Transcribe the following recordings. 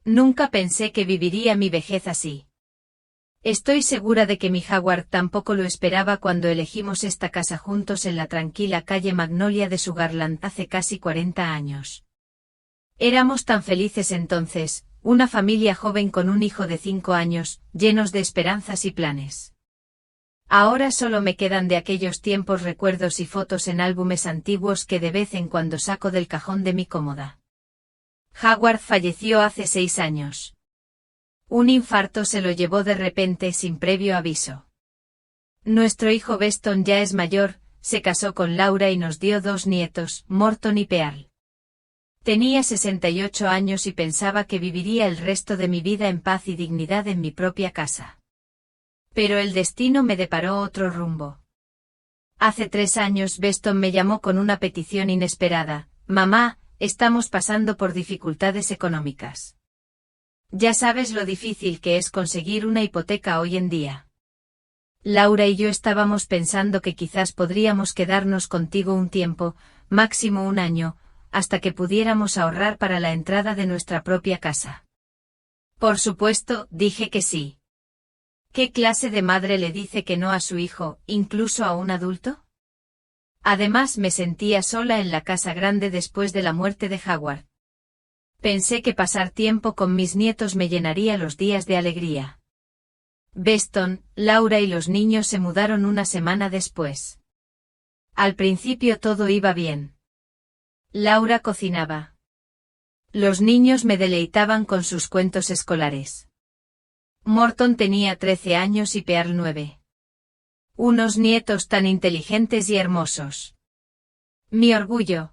Nunca pensé que viviría mi vejez así. Estoy segura de que mi Howard tampoco lo esperaba cuando elegimos esta casa juntos en la tranquila calle Magnolia de Sugarland hace casi 40 años. Éramos tan felices entonces, una familia joven con un hijo de 5 años, llenos de esperanzas y planes. Ahora solo me quedan de aquellos tiempos recuerdos y fotos en álbumes antiguos que de vez en cuando saco del cajón de mi cómoda. Howard falleció hace 6 años. Un infarto se lo llevó de repente sin previo aviso. Nuestro hijo Beston ya es mayor, se casó con Laura y nos dio 2 nietos, Morton y Pearl. Tenía 68 años y pensaba que viviría el resto de mi vida en paz y dignidad en mi propia casa. Pero el destino me deparó otro rumbo. Hace 3 años Beston me llamó con una petición inesperada: «Mamá, estamos pasando por dificultades económicas. Ya sabes lo difícil que es conseguir una hipoteca hoy en día. Laura y yo estábamos pensando que quizás podríamos quedarnos contigo un tiempo, máximo 1 año, hasta que pudiéramos ahorrar para la entrada de nuestra propia casa». Por supuesto, dije que sí. ¿Qué clase de madre le dice que no a su hijo, incluso a un adulto? Además me sentía sola en la casa grande después de la muerte de Howard. Pensé que pasar tiempo con mis nietos me llenaría los días de alegría. Beston, Laura y los niños se mudaron una semana después. Al principio todo iba bien. Laura cocinaba. Los niños me deleitaban con sus cuentos escolares. Morton tenía 13 años y Pearl 9. Unos nietos tan inteligentes y hermosos. Mi orgullo.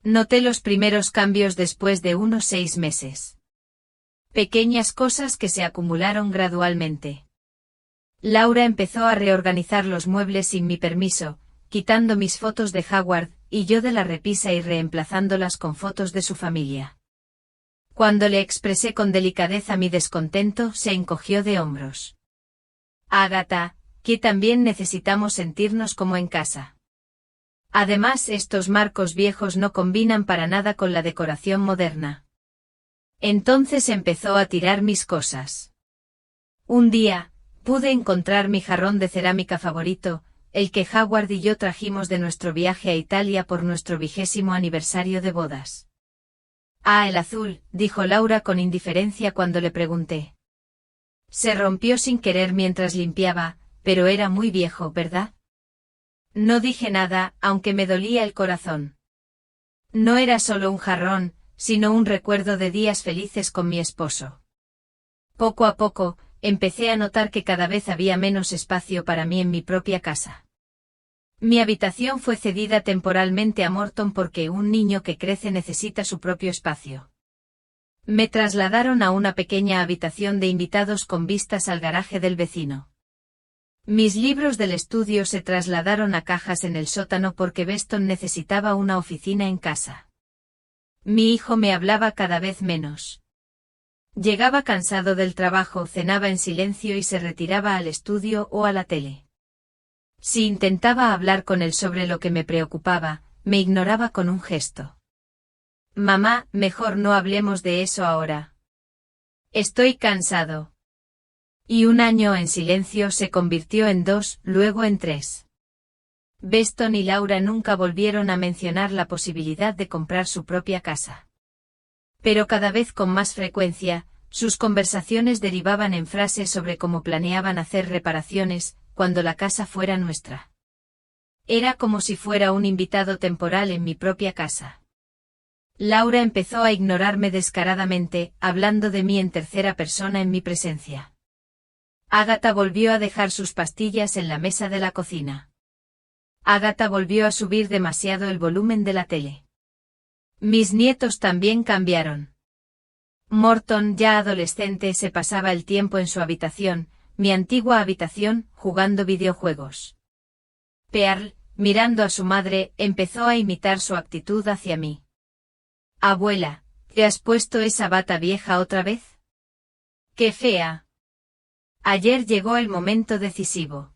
Noté los primeros cambios después de unos 6 meses. Pequeñas cosas que se acumularon gradualmente. Laura empezó a reorganizar los muebles sin mi permiso, quitando mis fotos de Howard y yo de la repisa y reemplazándolas con fotos de su familia. Cuando le expresé con delicadeza mi descontento, se encogió de hombros. Agatha, que también necesitamos sentirnos como en casa. Además, estos marcos viejos no combinan para nada con la decoración moderna. Entonces empezó a tirar mis cosas. Un día, pude encontrar mi jarrón de cerámica favorito, el que Howard y yo trajimos de nuestro viaje a Italia por nuestro 20º aniversario de bodas. «Ah, el azul», dijo Laura con indiferencia cuando le pregunté. Se rompió sin querer mientras limpiaba, pero era muy viejo, ¿verdad? No dije nada, aunque me dolía el corazón. No era solo un jarrón, sino un recuerdo de días felices con mi esposo. Poco a poco, empecé a notar que cada vez había menos espacio para mí en mi propia casa. Mi habitación fue cedida temporalmente a Morton porque un niño que crece necesita su propio espacio. Me trasladaron a una pequeña habitación de invitados con vistas al garaje del vecino. Mis libros del estudio se trasladaron a cajas en el sótano porque Beston necesitaba una oficina en casa. Mi hijo me hablaba cada vez menos. Llegaba cansado del trabajo, cenaba en silencio y se retiraba al estudio o a la tele. Si intentaba hablar con él sobre lo que me preocupaba, me ignoraba con un gesto. «Mamá, mejor no hablemos de eso ahora. Estoy cansado». Y 1 año en silencio se convirtió en 2, luego en 3. Beston y Laura nunca volvieron a mencionar la posibilidad de comprar su propia casa. Pero cada vez con más frecuencia, sus conversaciones derivaban en frases sobre cómo planeaban hacer reparaciones cuando la casa fuera nuestra. Era como si fuera un invitado temporal en mi propia casa. Laura empezó a ignorarme descaradamente, hablando de mí en tercera persona en mi presencia. Agatha volvió a dejar sus pastillas en la mesa de la cocina. Agatha volvió a subir demasiado el volumen de la tele. Mis nietos también cambiaron. Morton, ya adolescente, se pasaba el tiempo en su habitación, mi antigua habitación, jugando videojuegos. Pearl, mirando a su madre, empezó a imitar su actitud hacia mí. «Abuela, ¿te has puesto esa bata vieja otra vez? ¡Qué fea!». Ayer llegó el momento decisivo.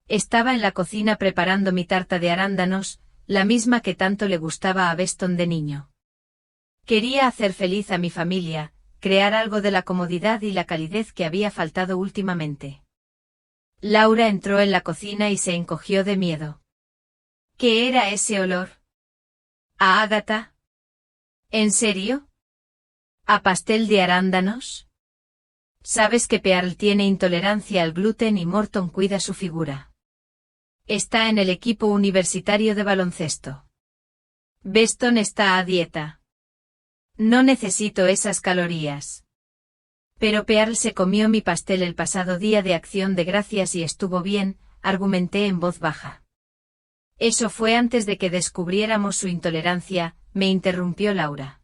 Estaba en la cocina preparando mi tarta de arándanos, la misma que tanto le gustaba a Beston de niño. Quería hacer feliz a mi familia, crear algo de la comodidad y la calidez que había faltado últimamente. Laura entró en la cocina y se encogió de miedo. ¿Qué era ese olor? ¿A Ágata? ¿En serio? ¿A pastel de arándanos? Sabes que Pearl tiene intolerancia al gluten y Morton cuida su figura. Está en el equipo universitario de baloncesto. Beston está a dieta. No necesito esas calorías. Pero Pearl se comió mi pastel el pasado día de Acción de Gracias y estuvo bien, argumenté en voz baja. Eso fue antes de que descubriéramos su intolerancia, me interrumpió Laura.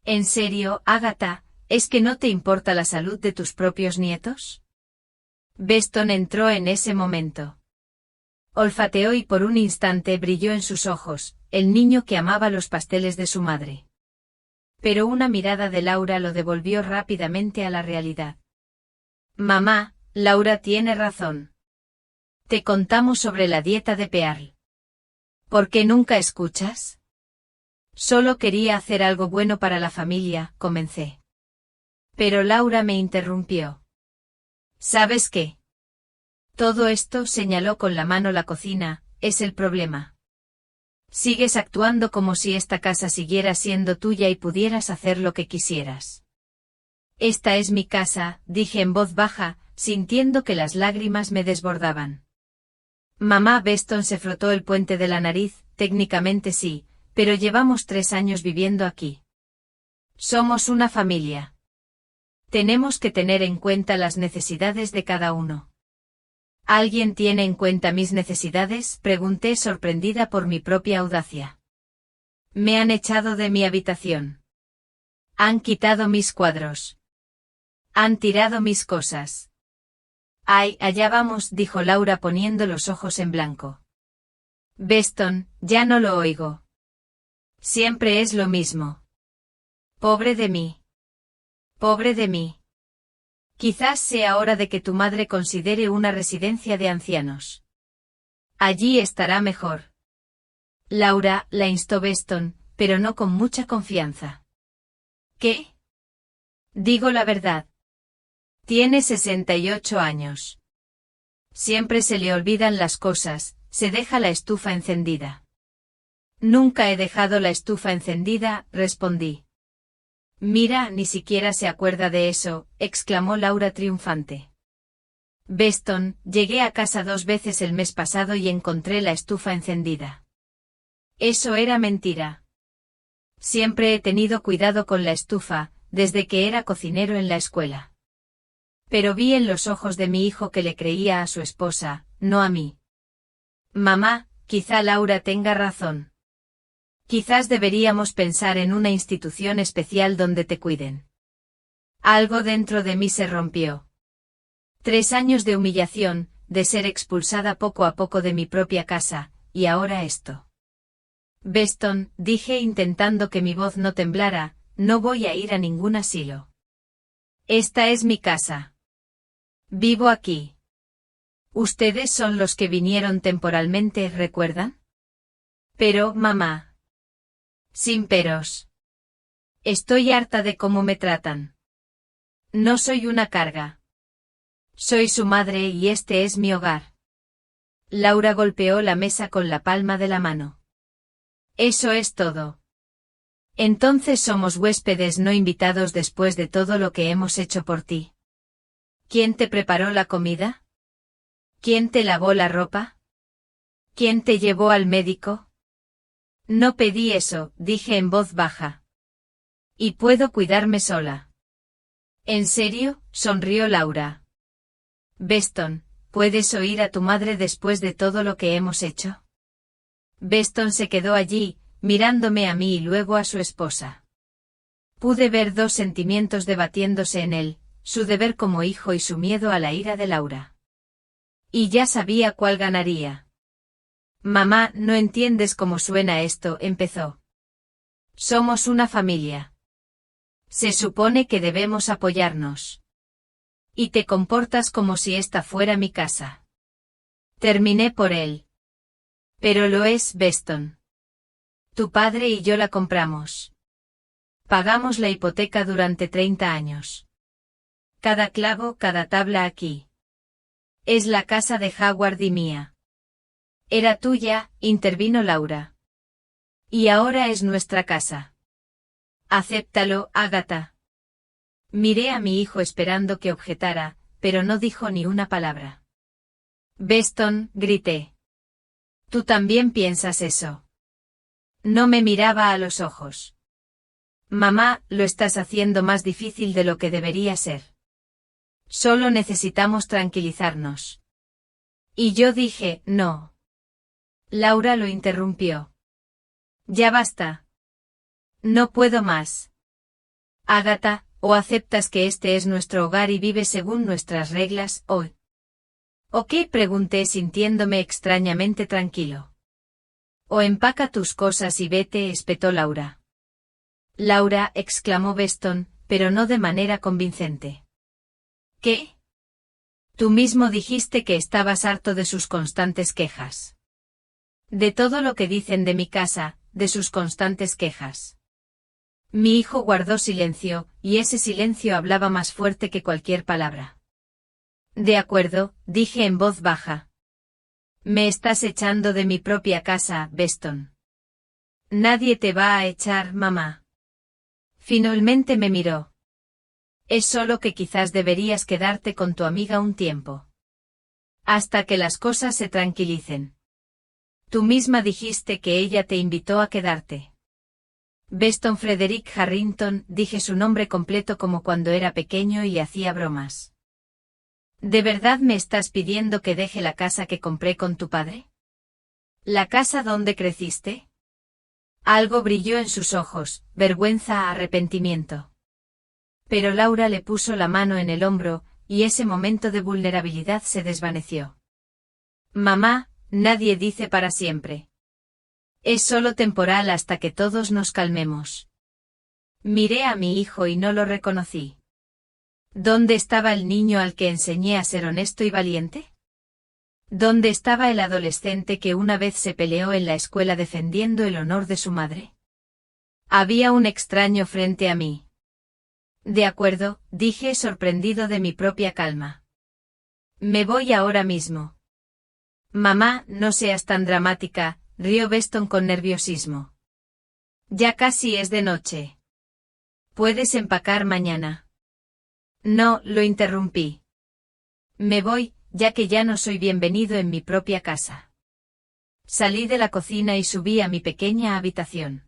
¿En serio, Ágata, es que no te importa la salud de tus propios nietos? Beston entró en ese momento. Olfateó y por un instante brilló en sus ojos, el niño que amaba los pasteles de su madre. Pero una mirada de Laura lo devolvió rápidamente a la realidad. Mamá, Laura tiene razón. Te contamos sobre la dieta de Pearl. ¿Por qué nunca escuchas? Solo quería hacer algo bueno para la familia, comencé. Pero Laura me interrumpió. ¿Sabes qué? Todo esto, señaló con la mano la cocina, es el problema. Sigues actuando como si esta casa siguiera siendo tuya y pudieras hacer lo que quisieras. Esta es mi casa, dije en voz baja, sintiendo que las lágrimas me desbordaban. Mamá Beston se frotó el puente de la nariz, técnicamente sí, pero llevamos 3 años viviendo aquí. Somos una familia. Tenemos que tener en cuenta las necesidades de cada uno. ¿Alguien tiene en cuenta mis necesidades?, pregunté sorprendida por mi propia audacia. Me han echado de mi habitación. Han quitado mis cuadros. Han tirado mis cosas. Ay, allá vamos, dijo Laura poniendo los ojos en blanco. Beston, ya no lo oigo. Siempre es lo mismo. Pobre de mí. Pobre de mí. Quizás sea hora de que tu madre considere una residencia de ancianos. Allí estará mejor. Laura, la instó Beston, pero no con mucha confianza. ¿Qué? Digo la verdad. Tiene 68 años. Siempre se le olvidan las cosas, se deja la estufa encendida. Nunca he dejado la estufa encendida, respondí. Mira, ni siquiera se acuerda de eso, exclamó Laura triunfante. Beston, llegué a casa 2 veces el mes pasado y encontré la estufa encendida. Eso era mentira. Siempre he tenido cuidado con la estufa, desde que era cocinero en la escuela. Pero vi en los ojos de mi hijo que le creía a su esposa, no a mí. Mamá, quizá Laura tenga razón. Quizás deberíamos pensar en una institución especial donde te cuiden. Algo dentro de mí se rompió. 3 años de humillación, de ser expulsada poco a poco de mi propia casa, y ahora esto. Beston, dije intentando que mi voz no temblara, no voy a ir a ningún asilo. Esta es mi casa. Vivo aquí. Ustedes son los que vinieron temporalmente, ¿recuerdan? Pero, mamá. Sin peros. Estoy harta de cómo me tratan. No soy una carga. Soy su madre y este es mi hogar. Laura golpeó la mesa con la palma de la mano. Eso es todo. Entonces somos huéspedes no invitados después de todo lo que hemos hecho por ti. ¿Quién te preparó la comida? ¿Quién te lavó la ropa? ¿Quién te llevó al médico? No pedí eso, dije en voz baja. Y puedo cuidarme sola. ¿En serio?, sonrió Laura. Beston, ¿puedes oír a tu madre después de todo lo que hemos hecho? Beston se quedó allí, mirándome a mí y luego a su esposa. Pude ver 2 sentimientos debatiéndose en él, su deber como hijo y su miedo a la ira de Laura. Y ya sabía cuál ganaría. Mamá, no entiendes cómo suena esto, empezó. Somos una familia. Se supone que debemos apoyarnos. Y te comportas como si esta fuera mi casa. Terminé por él. Pero lo es, Beston. Tu padre y yo la compramos. Pagamos la hipoteca durante 30 años. Cada clavo, cada tabla aquí. Es la casa de Howard y mía. Era tuya, intervino Laura. Y ahora es nuestra casa. Acéptalo, Agatha. Miré a mi hijo esperando que objetara, pero no dijo ni una palabra. Beston, grité. Tú también piensas eso. No me miraba a los ojos. Mamá, lo estás haciendo más difícil de lo que debería ser. Solo necesitamos tranquilizarnos. Y yo dije, no. Laura lo interrumpió. Ya basta. No puedo más. Agatha, o aceptas que este es nuestro hogar y vives según nuestras reglas, ¿O qué? Pregunté sintiéndome extrañamente tranquilo. O empaca tus cosas y vete, espetó Laura. Laura, exclamó Beston, pero no de manera convincente. ¿Qué? Tú mismo dijiste que estabas harto de sus constantes quejas. De todo lo que dicen de mi casa, de sus constantes quejas. Mi hijo guardó silencio, y ese silencio hablaba más fuerte que cualquier palabra. De acuerdo, dije en voz baja. Me estás echando de mi propia casa, Beston. Nadie te va a echar, mamá. Finalmente me miró. Es solo que quizás deberías quedarte con tu amiga un tiempo. Hasta que las cosas se tranquilicen. Tú misma dijiste que ella te invitó a quedarte. Beston Frederick Harrington, dije su nombre completo como cuando era pequeño y hacía bromas. ¿De verdad me estás pidiendo que deje la casa que compré con tu padre? ¿La casa donde creciste? Algo brilló en sus ojos, vergüenza, arrepentimiento. Pero Laura le puso la mano en el hombro, y ese momento de vulnerabilidad se desvaneció. Mamá, nadie dice para siempre. Es solo temporal hasta que todos nos calmemos. Miré a mi hijo y no lo reconocí. ¿Dónde estaba el niño al que enseñé a ser honesto y valiente? ¿Dónde estaba el adolescente que una vez se peleó en la escuela defendiendo el honor de su madre? Había un extraño frente a mí. De acuerdo, dije sorprendido de mi propia calma. Me voy ahora mismo. Mamá, no seas tan dramática, rió Beston con nerviosismo. Ya casi es de noche. ¿Puedes empacar mañana? No, lo interrumpí. Me voy, ya que ya no soy bienvenido en mi propia casa. Salí de la cocina y subí a mi pequeña habitación.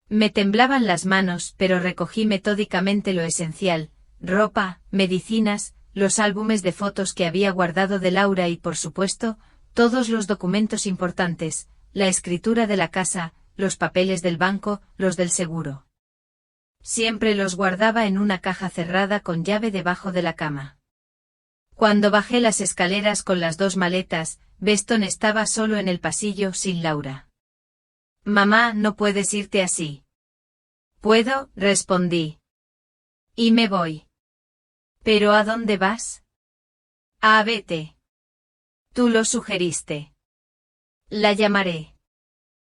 Me temblaban las manos, pero recogí metódicamente lo esencial, ropa, medicinas, los álbumes de fotos que había guardado de Laura y, por supuesto, todos los documentos importantes, la escritura de la casa, los papeles del banco, los del seguro. Siempre los guardaba en una caja cerrada con llave debajo de la cama. Cuando bajé las escaleras con las dos maletas, Beston estaba solo en el pasillo sin Laura. Mamá, no puedes irte así. Puedo, respondí. Y me voy. ¿Pero a dónde vas? A vete. Tú lo sugeriste. La llamaré.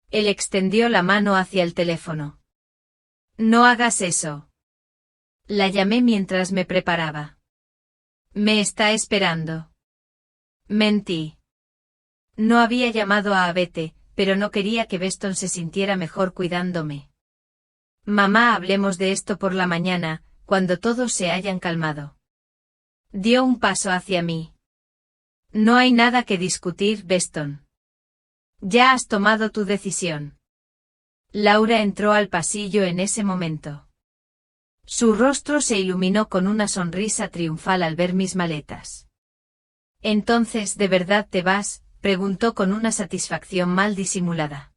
Él extendió la mano hacia el teléfono. No hagas eso. La llamé mientras me preparaba. Me está esperando. Mentí. No había llamado a Abete, pero no quería que Beston se sintiera mejor cuidándome. Mamá, hablemos de esto por la mañana, cuando todos se hayan calmado. Dio un paso hacia mí. No hay nada que discutir, Beston. Ya has tomado tu decisión. Laura entró al pasillo en ese momento. Su rostro se iluminó con una sonrisa triunfal al ver mis maletas. Entonces, ¿de verdad te vas?, preguntó con una satisfacción mal disimulada.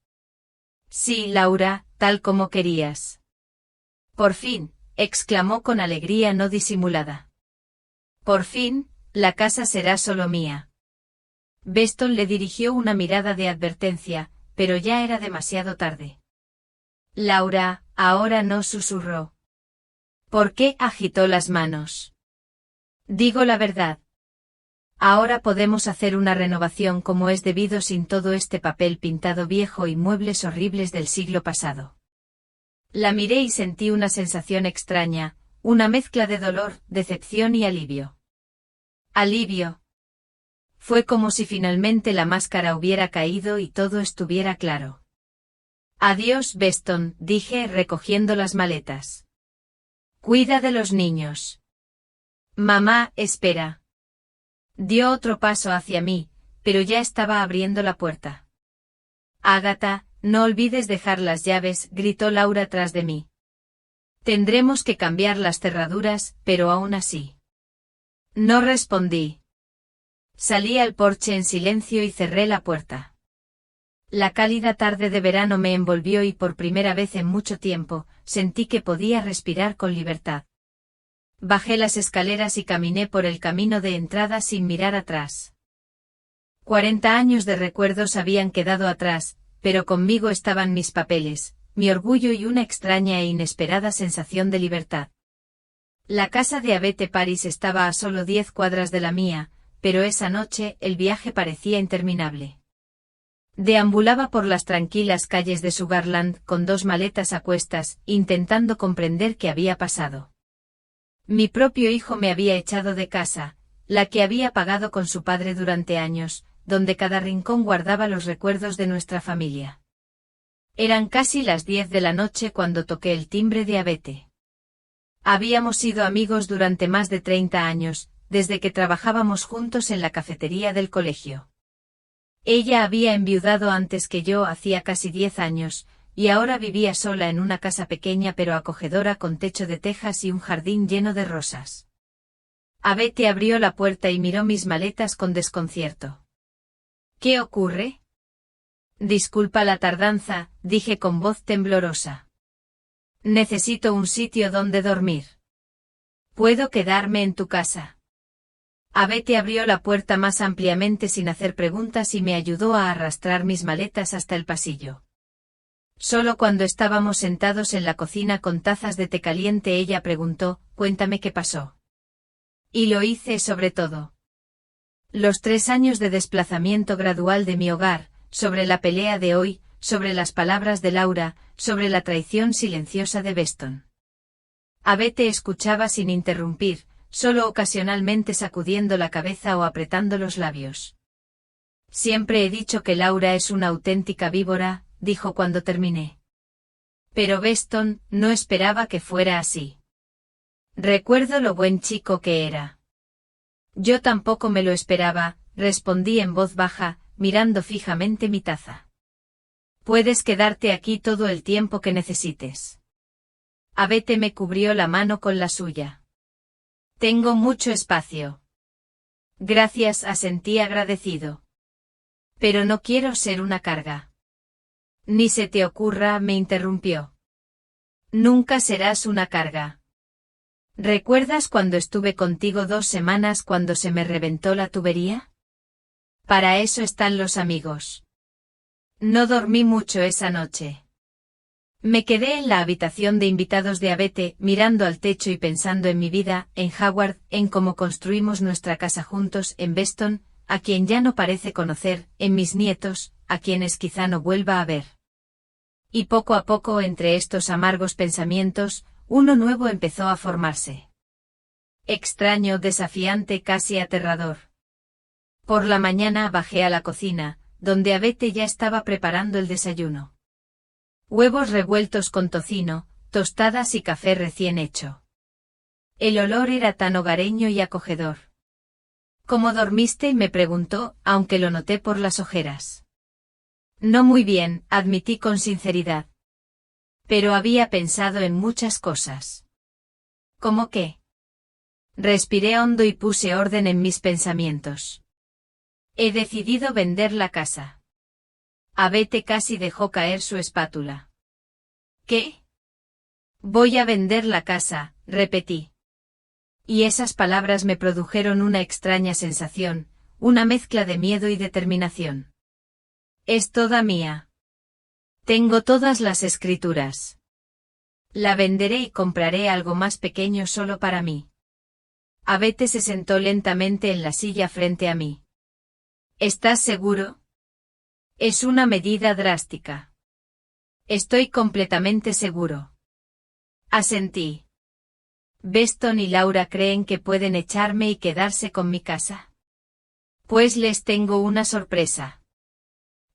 Sí, Laura, tal como querías. Por fin, exclamó con alegría no disimulada. Por fin, la casa será solo mía. Beston le dirigió una mirada de advertencia, pero ya era demasiado tarde. Laura, ahora no, susurró. ¿Por qué? Agitó las manos. Digo la verdad. Ahora podemos hacer una renovación como es debido sin todo este papel pintado viejo y muebles horribles del siglo pasado. La miré y sentí una sensación extraña, una mezcla de dolor, decepción y alivio. Alivio. Fue como si finalmente la máscara hubiera caído y todo estuviera claro. Adiós, Beston, dije recogiendo las maletas. Cuida de los niños. Mamá, espera. Dio otro paso hacia mí, pero ya estaba abriendo la puerta. Ágata, no olvides dejar las llaves, gritó Laura tras de mí. Tendremos que cambiar las cerraduras, pero aún así. No respondí. Salí al porche en silencio y cerré la puerta. La cálida tarde de verano me envolvió y por primera vez en mucho tiempo, sentí que podía respirar con libertad. Bajé las escaleras y caminé por el camino de entrada sin mirar atrás. 40 años de recuerdos habían quedado atrás, pero conmigo estaban mis papeles, mi orgullo y una extraña e inesperada sensación de libertad. La casa de Abete Paris estaba a solo 10 cuadras de la mía, pero esa noche el viaje parecía interminable. Deambulaba por las tranquilas calles de Sugarland con 2 maletas a cuestas, intentando comprender qué había pasado. Mi propio hijo me había echado de casa, la que había pagado con su padre durante años, donde cada rincón guardaba los recuerdos de nuestra familia. Eran casi las 10 de la noche cuando toqué el timbre de Abete. Habíamos sido amigos durante más de 30 años, desde que trabajábamos juntos en la cafetería del colegio. Ella había enviudado antes que yo hacía casi 10 años, y ahora vivía sola en una casa pequeña pero acogedora con techo de tejas y un jardín lleno de rosas. Abete abrió la puerta y miró mis maletas con desconcierto. ¿Qué ocurre? Disculpa la tardanza, dije con voz temblorosa. Necesito un sitio donde dormir. ¿Puedo quedarme en tu casa? Abete abrió la puerta más ampliamente sin hacer preguntas y me ayudó a arrastrar mis maletas hasta el pasillo. Solo cuando estábamos sentados en la cocina con tazas de té caliente ella preguntó, cuéntame qué pasó. Y lo hice sobre todo. Los 3 años de desplazamiento gradual de mi hogar, sobre la pelea de hoy, sobre las palabras de Laura, sobre la traición silenciosa de Beston. Abete escuchaba sin interrumpir, solo ocasionalmente sacudiendo la cabeza o apretando los labios. Siempre he dicho que Laura es una auténtica víbora, dijo cuando terminé. Pero Beston no esperaba que fuera así. Recuerdo lo buen chico que era. Yo tampoco me lo esperaba, respondí en voz baja, mirando fijamente mi taza. Puedes quedarte aquí todo el tiempo que necesites. Abete me cubrió la mano con la suya. Tengo mucho espacio. Gracias, asentí agradecido. Pero no quiero ser una carga. Ni se te ocurra, me interrumpió. Nunca serás una carga. ¿Recuerdas cuando estuve contigo 2 semanas cuando se me reventó la tubería? Para eso están los amigos. No dormí mucho esa noche. Me quedé en la habitación de invitados de Abete, mirando al techo y pensando en mi vida, en Howard, en cómo construimos nuestra casa juntos, en Beston, a quien ya no parece conocer, en mis nietos, a quienes quizá no vuelva a ver. Y poco a poco entre estos amargos pensamientos, uno nuevo empezó a formarse. Extraño, desafiante, casi aterrador. Por la mañana bajé a la cocina, donde Abete ya estaba preparando el desayuno. Huevos revueltos con tocino, tostadas y café recién hecho. El olor era tan hogareño y acogedor. ¿Cómo dormiste?, me preguntó, aunque lo noté por las ojeras. No muy bien, admití con sinceridad. Pero había pensado en muchas cosas. ¿Cómo qué? Respiré hondo y puse orden en mis pensamientos. He decidido vender la casa. Abete casi dejó caer su espátula. ¿Qué? Voy a vender la casa, repetí. Y esas palabras me produjeron una extraña sensación, una mezcla de miedo y determinación. Es toda mía. Tengo todas las escrituras. La venderé y compraré algo más pequeño solo para mí. Abete se sentó lentamente en la silla frente a mí. ¿Estás seguro? Es una medida drástica. Estoy completamente seguro. Asentí. Beston y Laura creen que pueden echarme y quedarse con mi casa. Pues les tengo una sorpresa.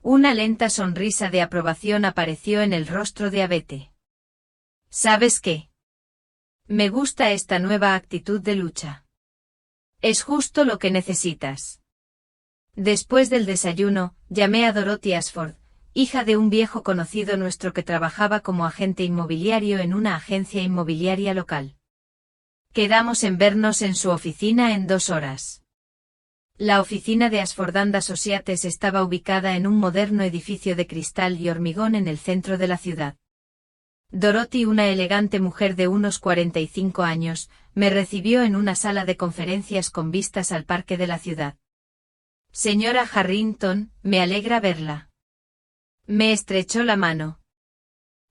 Una lenta sonrisa de aprobación apareció en el rostro de Abete. ¿Sabes qué? Me gusta esta nueva actitud de lucha. Es justo lo que necesitas. Después del desayuno, llamé a Dorothy Ashford, hija de un viejo conocido nuestro que trabajaba como agente inmobiliario en una agencia inmobiliaria local. Quedamos en vernos en su oficina en 2 horas. La oficina de Ashford and Associates estaba ubicada en un moderno edificio de cristal y hormigón en el centro de la ciudad. Dorothy, una elegante mujer de unos 45 años, me recibió en una sala de conferencias con vistas al parque de la ciudad. Señora Harrington, me alegra verla. Me estrechó la mano.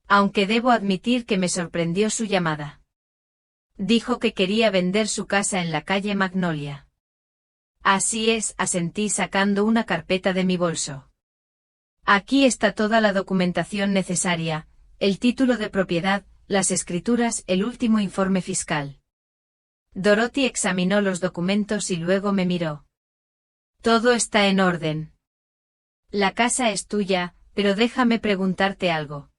Aunque debo admitir que me sorprendió su llamada. Dijo que quería vender su casa en la calle Magnolia. Así es, asentí sacando una carpeta de mi bolso. Aquí está toda la documentación necesaria, el título de propiedad, las escrituras, el último informe fiscal. Dorothy examinó los documentos y luego me miró. Todo está en orden. La casa es tuya, pero déjame preguntarte algo.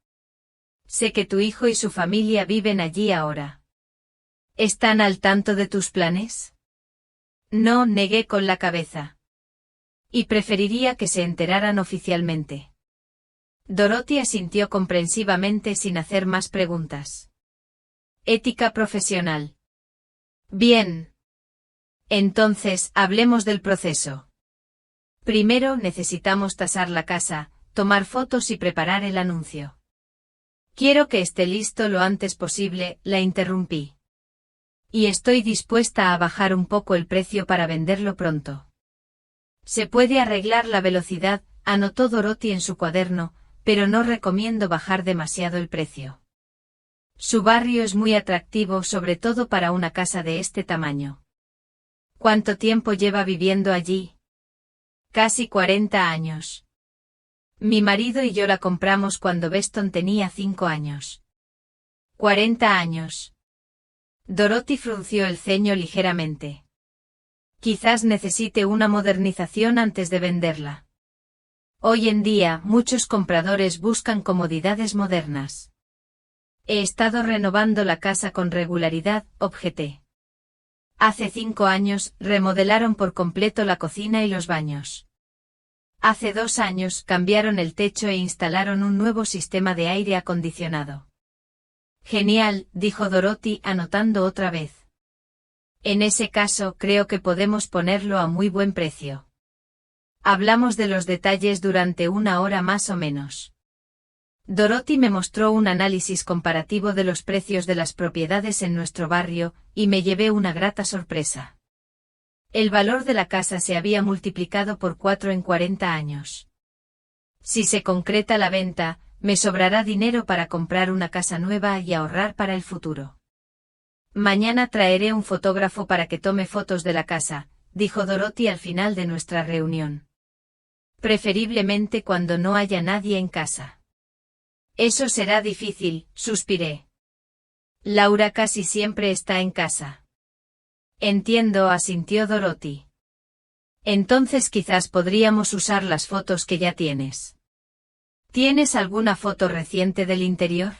Sé que tu hijo y su familia viven allí ahora. ¿Están al tanto de tus planes? No, negué con la cabeza. Y preferiría que se enteraran oficialmente. Dorothy asintió comprensivamente sin hacer más preguntas. Ética profesional. Bien. Entonces, hablemos del proceso. Primero necesitamos tasar la casa, tomar fotos y preparar el anuncio. Quiero que esté listo lo antes posible, la interrumpí. Y estoy dispuesta a bajar un poco el precio para venderlo pronto. Se puede arreglar la velocidad, anotó Dorothy en su cuaderno, pero no recomiendo bajar demasiado el precio. Su barrio es muy atractivo, sobre todo para una casa de este tamaño. ¿Cuánto tiempo lleva viviendo allí? Casi 40 años. Mi marido y yo la compramos cuando Beston tenía 5 años. 40 años. Dorothy frunció el ceño ligeramente. Quizás necesite una modernización antes de venderla. Hoy en día, muchos compradores buscan comodidades modernas. He estado renovando la casa con regularidad, objeté. Hace 5 años, remodelaron por completo la cocina y los baños. Hace 2 años, cambiaron el techo e instalaron un nuevo sistema de aire acondicionado. Genial, dijo Dorothy, anotando otra vez. En ese caso, creo que podemos ponerlo a muy buen precio. Hablamos de los detalles durante 1 hora más o menos. Dorothy me mostró un análisis comparativo de los precios de las propiedades en nuestro barrio, y me llevé una grata sorpresa. El valor de la casa se había multiplicado por 4 en 40 años. Si se concreta la venta, me sobrará dinero para comprar una casa nueva y ahorrar para el futuro. Mañana traeré un fotógrafo para que tome fotos de la casa, dijo Dorothy al final de nuestra reunión. Preferiblemente cuando no haya nadie en casa. Eso será difícil, suspiré. Laura casi siempre está en casa. Entiendo, asintió Dorothy. Entonces quizás podríamos usar las fotos que ya tienes. ¿Tienes alguna foto reciente del interior?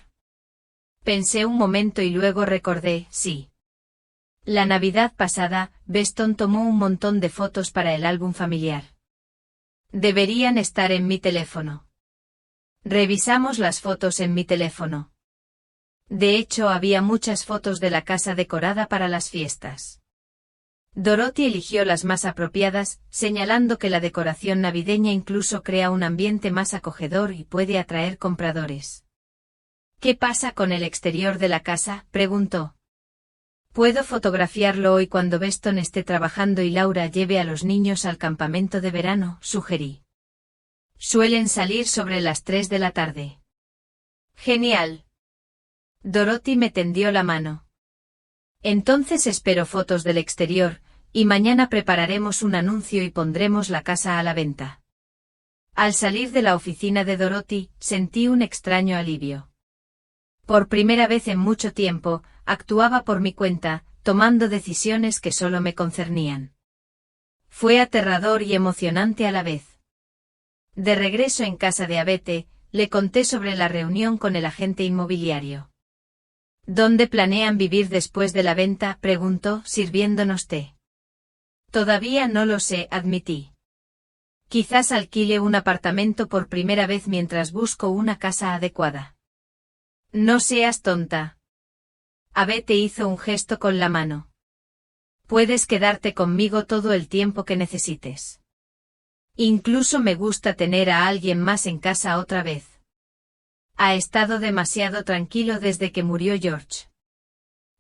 Pensé un momento y luego recordé, sí. La Navidad pasada, Beston tomó un montón de fotos para el álbum familiar. Deberían estar en mi teléfono. Revisamos las fotos en mi teléfono. De hecho, había muchas fotos de la casa decorada para las fiestas. Dorothy eligió las más apropiadas, señalando que la decoración navideña incluso crea un ambiente más acogedor y puede atraer compradores. ¿Qué pasa con el exterior de la casa?, preguntó. Puedo fotografiarlo hoy cuando Beston esté trabajando y Laura lleve a los niños al campamento de verano, sugerí. Suelen salir sobre las 3 de la tarde. Genial. Dorothy me tendió la mano. Entonces espero fotos del exterior, y mañana prepararemos un anuncio y pondremos la casa a la venta. Al salir de la oficina de Dorothy, sentí un extraño alivio. Por primera vez en mucho tiempo, actuaba por mi cuenta, tomando decisiones que solo me concernían. Fue aterrador y emocionante a la vez. De regreso en casa de Abete, le conté sobre la reunión con el agente inmobiliario. ¿Dónde planean vivir después de la venta?, preguntó, sirviéndonos té. Todavía no lo sé, admití. Quizás alquile un apartamento por primera vez mientras busco una casa adecuada. No seas tonta. Abete hizo un gesto con la mano. Puedes quedarte conmigo todo el tiempo que necesites. Incluso me gusta tener a alguien más en casa otra vez. Ha estado demasiado tranquilo desde que murió George.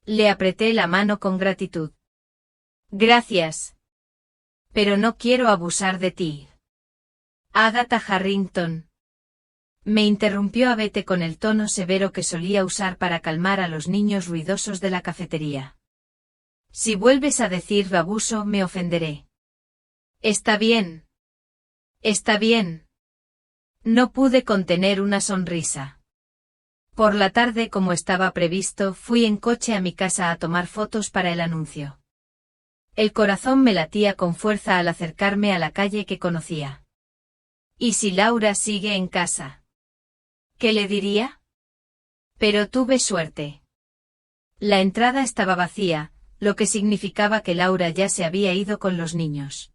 Le apreté la mano con gratitud. Gracias. Pero no quiero abusar de ti. Agatha Harrington. Me interrumpió Abete con el tono severo que solía usar para calmar a los niños ruidosos de la cafetería. Si vuelves a decir abuso, me ofenderé. Está bien. Está bien. No pude contener una sonrisa. Por la tarde, como estaba previsto, fui en coche a mi casa a tomar fotos para el anuncio. El corazón me latía con fuerza al acercarme a la calle que conocía. ¿Y si Laura sigue en casa? ¿Qué le diría? Pero tuve suerte. La entrada estaba vacía, lo que significaba que Laura ya se había ido con los niños.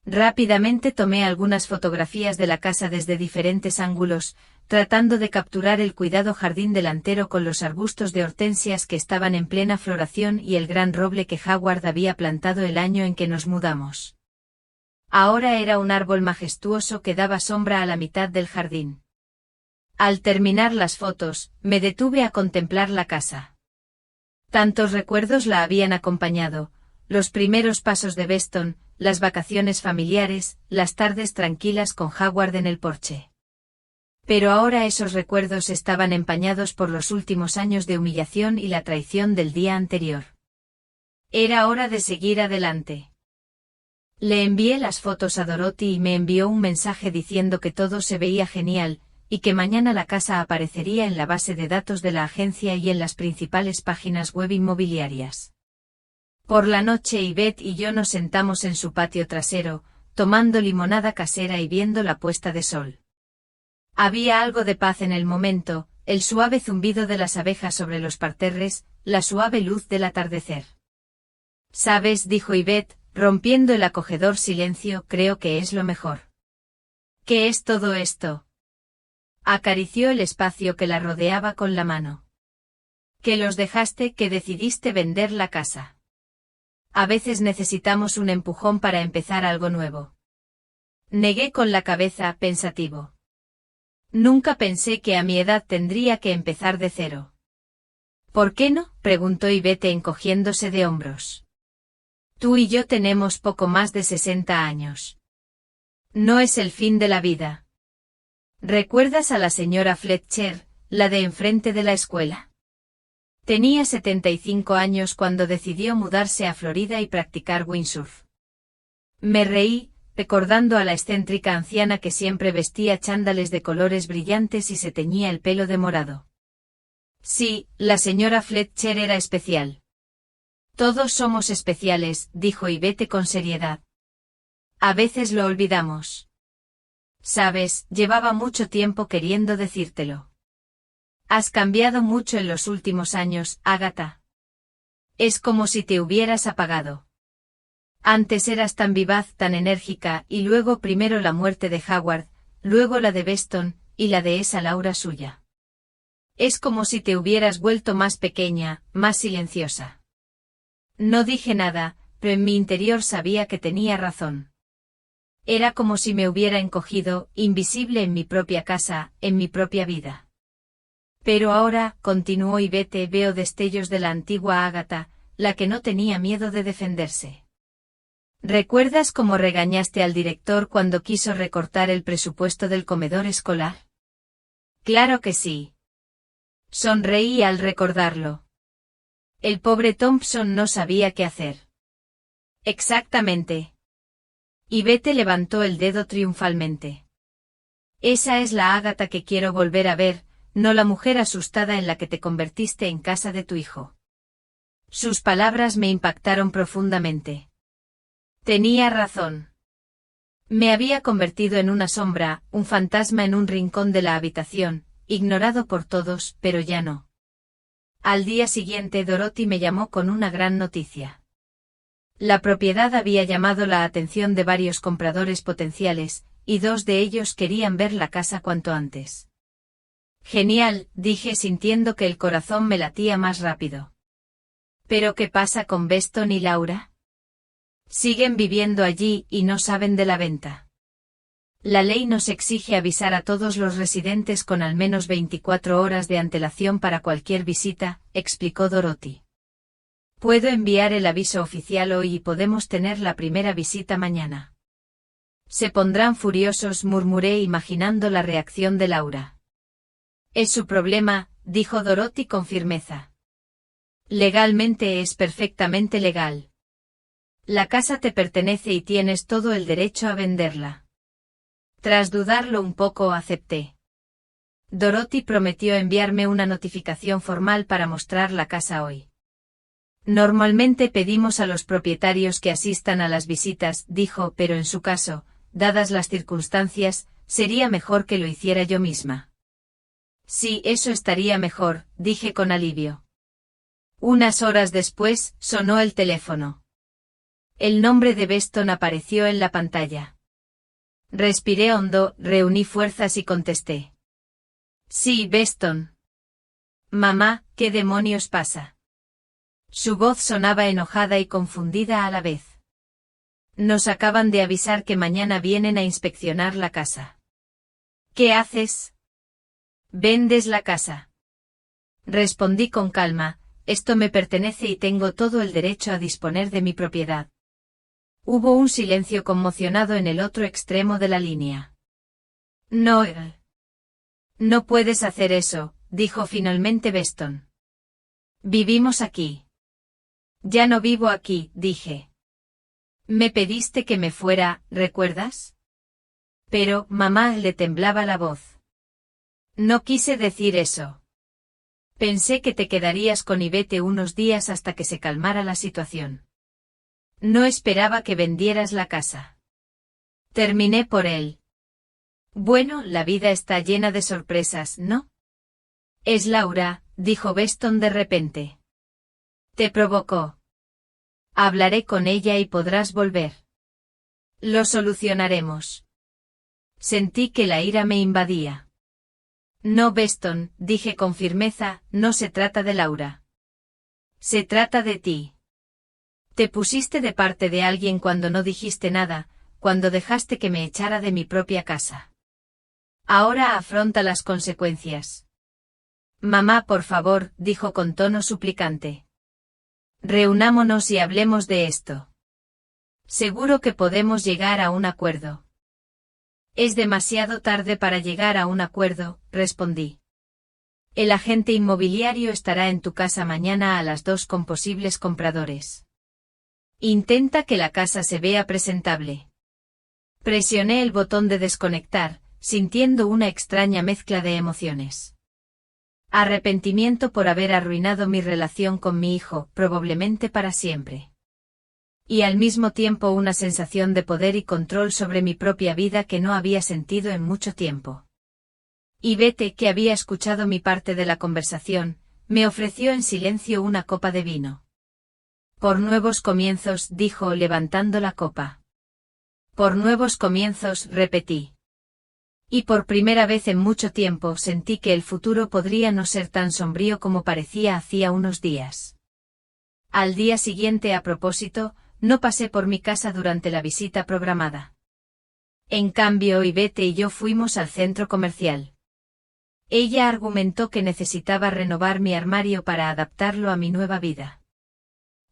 Rápidamente tomé algunas fotografías de la casa desde diferentes ángulos, tratando de capturar el cuidado jardín delantero con los arbustos de hortensias que estaban en plena floración y el gran roble que Howard había plantado el año en que nos mudamos. Ahora era un árbol majestuoso que daba sombra a la mitad del jardín. Al terminar las fotos, me detuve a contemplar la casa. Tantos recuerdos la habían acompañado, los primeros pasos de Beston, las vacaciones familiares, las tardes tranquilas con Howard en el porche. Pero ahora esos recuerdos estaban empañados por los últimos años de humillación y la traición del día anterior. Era hora de seguir adelante. Le envié las fotos a Dorothy y me envió un mensaje diciendo que todo se veía genial, y que mañana la casa aparecería en la base de datos de la agencia y en las principales páginas web inmobiliarias. Por la noche Yvette y yo nos sentamos en su patio trasero, tomando limonada casera y viendo la puesta de sol. Había algo de paz en el momento, el suave zumbido de las abejas sobre los parterres, la suave luz del atardecer. «¿Sabes?», dijo Yvette, rompiendo el acogedor silencio, «creo que es lo mejor». «¿Qué es todo esto?». Acarició el espacio que la rodeaba con la mano. «Que los dejaste, que decidiste vender la casa. A veces necesitamos un empujón para empezar algo nuevo». Negué con la cabeza, pensativo. Nunca pensé que a mi edad tendría que empezar de cero. «¿Por qué no?», preguntó Yvette encogiéndose de hombros. «Tú y yo tenemos poco más de 60 años. No es el fin de la vida». «¿Recuerdas a la señora Fletcher, la de enfrente de la escuela? Tenía 75 años cuando decidió mudarse a Florida y practicar windsurf». Me reí, recordando a la excéntrica anciana que siempre vestía chándales de colores brillantes y se teñía el pelo de morado. «Sí, la señora Fletcher era especial». «Todos somos especiales», dijo Yvette con seriedad. «A veces lo olvidamos». «Sabes, llevaba mucho tiempo queriendo decírtelo. Has cambiado mucho en los últimos años, Agatha. Es como si te hubieras apagado. Antes eras tan vivaz, tan enérgica, y luego primero la muerte de Howard, luego la de Beston, y la de esa Laura suya. Es como si te hubieras vuelto más pequeña, más silenciosa». No dije nada, pero en mi interior sabía que tenía razón. Era como si me hubiera encogido, invisible en mi propia casa, en mi propia vida. «Pero ahora», continuó Yvette, «veo destellos de la antigua Agatha, la que no tenía miedo de defenderse. ¿Recuerdas cómo regañaste al director cuando quiso recortar el presupuesto del comedor escolar? Claro que sí. Sonreí al recordarlo. El pobre Thompson no sabía qué hacer. Exactamente. Yvette levantó el dedo triunfalmente. Esa es la Agatha que quiero volver a ver, no la mujer asustada en la que te convertiste en casa de tu hijo. Sus palabras me impactaron profundamente. Tenía razón. Me había convertido en una sombra, un fantasma en un rincón de la habitación, ignorado por todos, pero ya no. Al día siguiente Dorothy me llamó con una gran noticia. La propiedad había llamado la atención de varios compradores potenciales, y 2 de ellos querían ver la casa cuanto antes. Genial, dije sintiendo que el corazón me latía más rápido. ¿Pero qué pasa con Beston y Laura? Siguen viviendo allí y no saben de la venta. La ley nos exige avisar a todos los residentes con al menos 24 horas de antelación para cualquier visita, explicó Dorothy. Puedo enviar el aviso oficial hoy y podemos tener la primera visita mañana. Se pondrán furiosos, murmuré imaginando la reacción de Laura. Es su problema, dijo Dorothy con firmeza. Legalmente es perfectamente legal. La casa te pertenece y tienes todo el derecho a venderla. Tras dudarlo un poco, acepté. Dorothy prometió enviarme una notificación formal para mostrar la casa hoy. Normalmente pedimos a los propietarios que asistan a las visitas, dijo, pero en su caso, dadas las circunstancias, sería mejor que lo hiciera yo misma. Sí, eso estaría mejor, dije con alivio. Unas horas después, sonó el teléfono. El nombre de Beston apareció en la pantalla. Respiré hondo, reuní fuerzas y contesté. Sí, Beston. Mamá, ¿qué demonios pasa? Su voz sonaba enojada y confundida a la vez. Nos acaban de avisar que mañana vienen a inspeccionar la casa. ¿Qué haces? ¿Vendes la casa? Respondí con calma, esto me pertenece y tengo todo el derecho a disponer de mi propiedad. Hubo un silencio conmocionado en el otro extremo de la línea. No. No puedes hacer eso, dijo finalmente Beston. Vivimos aquí. Ya no vivo aquí, dije. Me pediste que me fuera, ¿recuerdas? Pero, mamá, le temblaba la voz. No quise decir eso. Pensé que te quedarías con Yvette unos días hasta que se calmara la situación. No esperaba que vendieras la casa. Terminé por él. Bueno, la vida está llena de sorpresas, ¿no? Es Laura, dijo Beston de repente. Te provocó. Hablaré con ella y podrás volver. Lo solucionaremos. Sentí que la ira me invadía. No, Beston, dije con firmeza, no se trata de Laura. Se trata de ti. Te pusiste de parte de alguien cuando no dijiste nada, cuando dejaste que me echara de mi propia casa. Ahora afronta las consecuencias. Mamá, por favor, dijo con tono suplicante. Reunámonos y hablemos de esto. Seguro que podemos llegar a un acuerdo. Es demasiado tarde para llegar a un acuerdo, respondí. El agente inmobiliario estará en tu casa mañana a las 2 con posibles compradores. Intenta que la casa se vea presentable. Presioné el botón de desconectar, sintiendo una extraña mezcla de emociones. Arrepentimiento por haber arruinado mi relación con mi hijo, probablemente para siempre. Y al mismo tiempo una sensación de poder y control sobre mi propia vida que no había sentido en mucho tiempo. Yvette, que había escuchado mi parte de la conversación, me ofreció en silencio una copa de vino. Por nuevos comienzos, dijo levantando la copa. Por nuevos comienzos, repetí. Y por primera vez en mucho tiempo sentí que el futuro podría no ser tan sombrío como parecía hacía unos días. Al día siguiente, a propósito, no pasé por mi casa durante la visita programada. En cambio, Yvette y yo fuimos al centro comercial. Ella argumentó que necesitaba renovar mi armario para adaptarlo a mi nueva vida.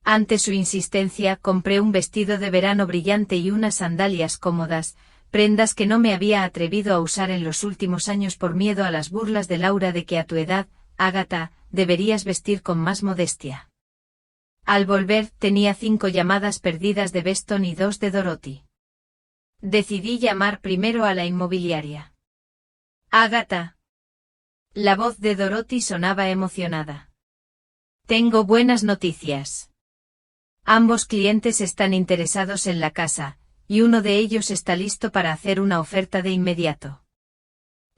Ante su insistencia, compré un vestido de verano brillante y unas sandalias cómodas, prendas que no me había atrevido a usar en los últimos años por miedo a las burlas de Laura de que a tu edad, Agatha, deberías vestir con más modestia. Al volver, tenía 5 llamadas perdidas de Beston y 2 de Dorothy. Decidí llamar primero a la inmobiliaria. Agatha. La voz de Dorothy sonaba emocionada. Tengo buenas noticias. Ambos clientes están interesados en la casa, y uno de ellos está listo para hacer una oferta de inmediato.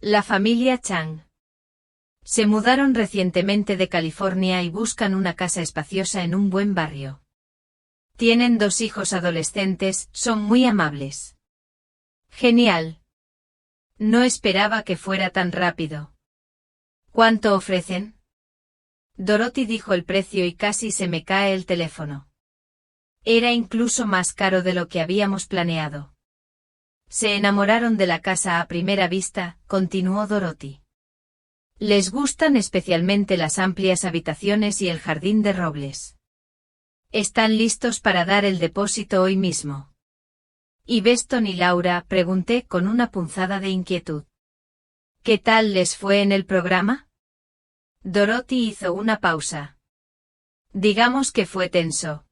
La familia Chang. Se mudaron recientemente de California y buscan una casa espaciosa en un buen barrio. Tienen 2 hijos adolescentes, son muy amables. Genial. No esperaba que fuera tan rápido. ¿Cuánto ofrecen? Dorothy dijo el precio y casi se me cae el teléfono. Era incluso más caro de lo que habíamos planeado. Se enamoraron de la casa a primera vista, continuó Dorothy. Les gustan especialmente las amplias habitaciones y el jardín de robles. Están listos para dar el depósito hoy mismo. ¿Y Beston y Laura?, pregunté con una punzada de inquietud. ¿Qué tal les fue en el programa? Dorothy hizo una pausa. Digamos que fue tenso.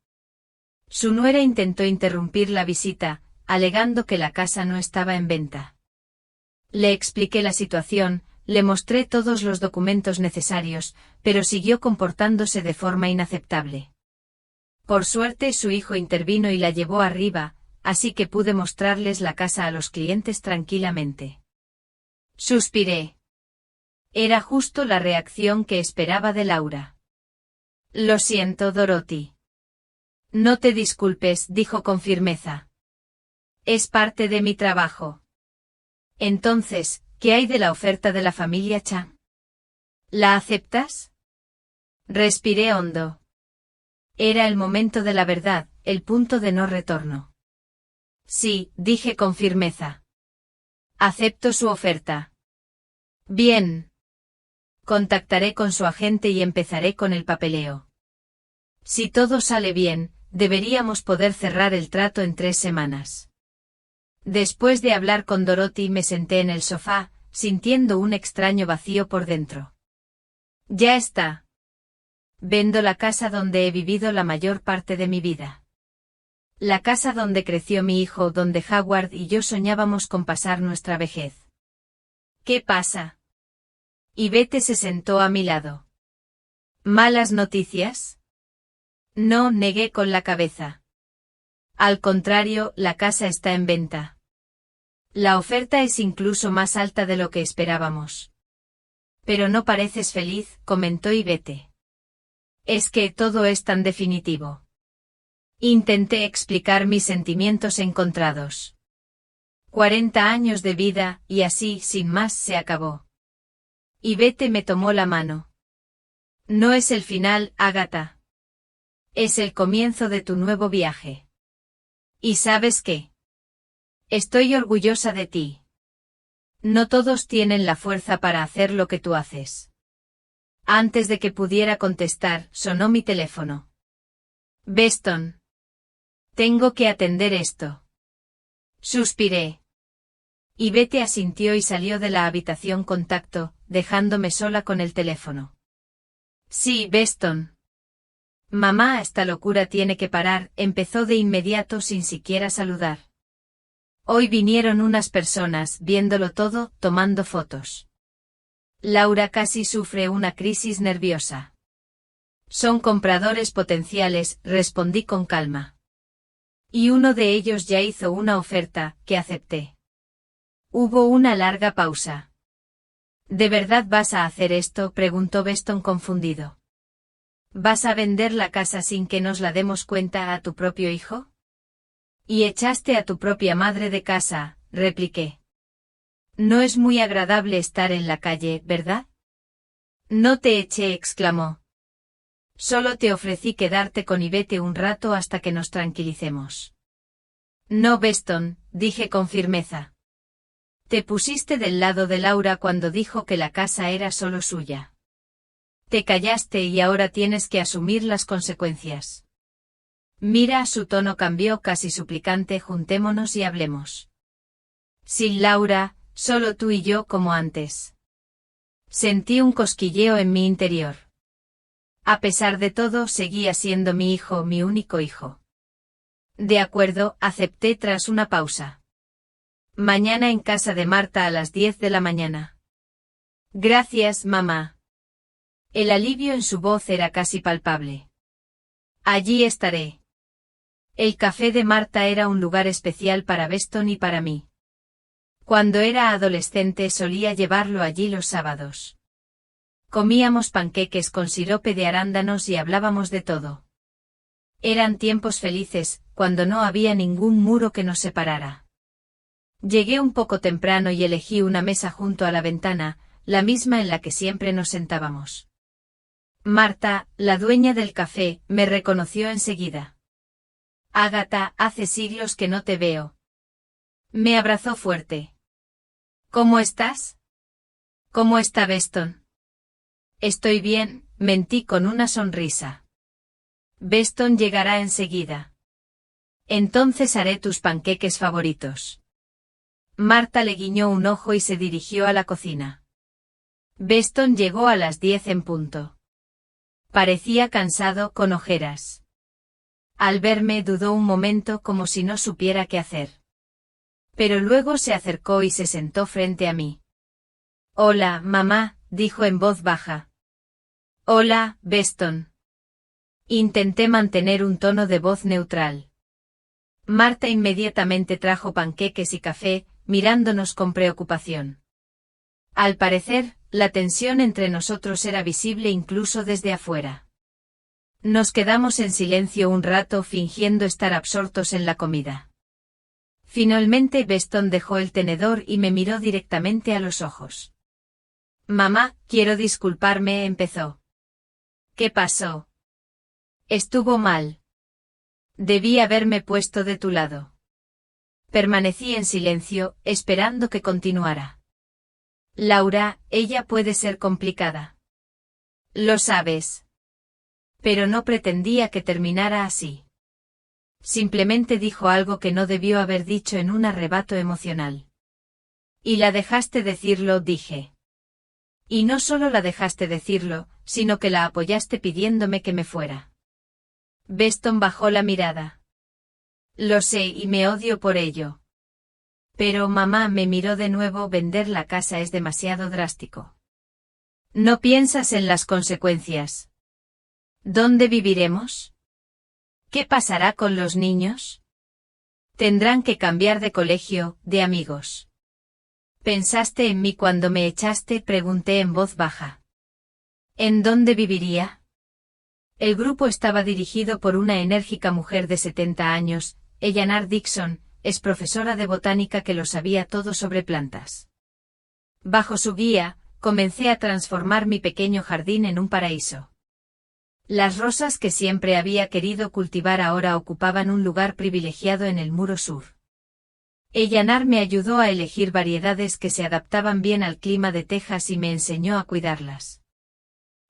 Su nuera intentó interrumpir la visita, alegando que la casa no estaba en venta. Le expliqué la situación, le mostré todos los documentos necesarios, pero siguió comportándose de forma inaceptable. Por suerte su hijo intervino y la llevó arriba, así que pude mostrarles la casa a los clientes tranquilamente. Suspiré. Era justo la reacción que esperaba de Laura. Lo siento, Dorothy. No te disculpes, dijo con firmeza. Es parte de mi trabajo. Entonces, ¿qué hay de la oferta de la familia Chang? ¿La aceptas? Respiré hondo. Era el momento de la verdad, el punto de no retorno. Sí, dije con firmeza. Acepto su oferta. Bien. Contactaré con su agente y empezaré con el papeleo. Si todo sale bien, deberíamos poder cerrar el trato en 3 semanas. Después de hablar con Dorothy me senté en el sofá, sintiendo un extraño vacío por dentro. Ya está. Vendo la casa donde he vivido la mayor parte de mi vida. La casa donde creció mi hijo, donde Howard y yo soñábamos con pasar nuestra vejez. ¿Qué pasa? Yvette se sentó a mi lado. ¿Malas noticias? No, negué con la cabeza. Al contrario, la casa está en venta. La oferta es incluso más alta de lo que esperábamos. Pero no pareces feliz, comentó Yvette. Es que todo es tan definitivo. Intenté explicar mis sentimientos encontrados. 40 años de vida, y así, sin más, se acabó. Yvette me tomó la mano. No es el final, Agatha. Es el comienzo de tu nuevo viaje. ¿Y sabes qué? Estoy orgullosa de ti. No todos tienen la fuerza para hacer lo que tú haces. Antes de que pudiera contestar, sonó mi teléfono. Beston. Tengo que atender esto. Suspiré. Yvette asintió y salió de la habitación contacto, dejándome sola con el teléfono. Sí, Beston. Mamá, esta locura tiene que parar, empezó de inmediato sin siquiera saludar. Hoy vinieron unas personas, viéndolo todo, tomando fotos. Laura casi sufre una crisis nerviosa. Son compradores potenciales, respondí con calma. Y uno de ellos ya hizo una oferta, que acepté. Hubo una larga pausa. ¿De verdad vas a hacer esto?, preguntó Beston confundido. ¿Vas a vender la casa sin que nos la demos cuenta a tu propio hijo? Y echaste a tu propia madre de casa, repliqué. No es muy agradable estar en la calle, ¿verdad? No te eché, exclamó. Solo te ofrecí quedarte con Yvette un rato hasta que nos tranquilicemos. No, Beston, dije con firmeza. Te pusiste del lado de Laura cuando dijo que la casa era solo suya. Te callaste y ahora tienes que asumir las consecuencias. Mira, su tono cambió casi suplicante, juntémonos y hablemos. Sin Laura, solo tú y yo como antes. Sentí un cosquilleo en mi interior. A pesar de todo, seguía siendo mi hijo, mi único hijo. De acuerdo, acepté tras una pausa. Mañana en casa de Marta a las 10 de la mañana. Gracias, mamá. El alivio en su voz era casi palpable. Allí estaré. El café de Marta era un lugar especial para Beston y para mí. Cuando era adolescente solía llevarlo allí los sábados. Comíamos panqueques con sirope de arándanos y hablábamos de todo. Eran tiempos felices, cuando no había ningún muro que nos separara. Llegué un poco temprano y elegí una mesa junto a la ventana, la misma en la que siempre nos sentábamos. Marta, la dueña del café, me reconoció enseguida. Ágata, hace siglos que no te veo. Me abrazó fuerte. ¿Cómo estás? ¿Cómo está Beston? Estoy bien, mentí con una sonrisa. Beston llegará enseguida. Entonces haré tus panqueques favoritos. Marta le guiñó un ojo y se dirigió a la cocina. Beston llegó a las 10 en punto. Parecía cansado, con ojeras. Al verme dudó un momento como si no supiera qué hacer. Pero luego se acercó y se sentó frente a mí. Hola, mamá, dijo en voz baja. Hola, Beston. Intenté mantener un tono de voz neutral. Marta inmediatamente trajo panqueques y café, mirándonos con preocupación. Al parecer, la tensión entre nosotros era visible incluso desde afuera. Nos quedamos en silencio un rato fingiendo estar absortos en la comida. Finalmente Beston dejó el tenedor y me miró directamente a los ojos. Mamá, quiero disculparme, empezó. ¿Qué pasó? Estuvo mal. Debí haberme puesto de tu lado. Permanecí en silencio, esperando que continuara. Laura, ella puede ser complicada. Lo sabes. Pero no pretendía que terminara así. Simplemente dijo algo que no debió haber dicho en un arrebato emocional. Y la dejaste decirlo, dije. Y no solo la dejaste decirlo, sino que la apoyaste pidiéndome que me fuera. Beston bajó la mirada. Lo sé y me odio por ello. Pero mamá me miró de nuevo. Vender la casa es demasiado drástico. ¿No piensas en las consecuencias? ¿Dónde viviremos? ¿Qué pasará con los niños? Tendrán que cambiar de colegio, de amigos. ¿Pensaste en mí cuando me echaste?, pregunté en voz baja. ¿En dónde viviría? El grupo estaba dirigido por una enérgica mujer de 70 años, Eleanor Dixon, es profesora de botánica que lo sabía todo sobre plantas. Bajo su guía, comencé a transformar mi pequeño jardín en un paraíso. Las rosas que siempre había querido cultivar ahora ocupaban un lugar privilegiado en el muro sur. Eleanor me ayudó a elegir variedades que se adaptaban bien al clima de Texas y me enseñó a cuidarlas.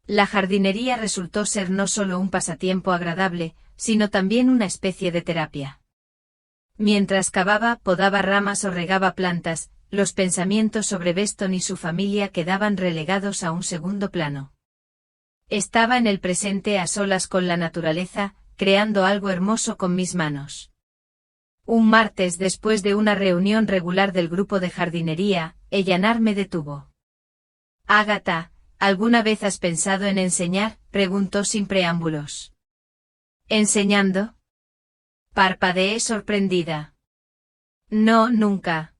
La jardinería resultó ser no solo un pasatiempo agradable, sino también una especie de terapia. Mientras cavaba, podaba ramas o regaba plantas, los pensamientos sobre Beston y su familia quedaban relegados a un segundo plano. Estaba en el presente a solas con la naturaleza, creando algo hermoso con mis manos. Un martes después de una reunión regular del grupo de jardinería, Eleanor me detuvo. Ágata, ¿alguna vez has pensado en enseñar?, preguntó sin preámbulos. ¿Enseñando? Parpadeé sorprendida. No, nunca.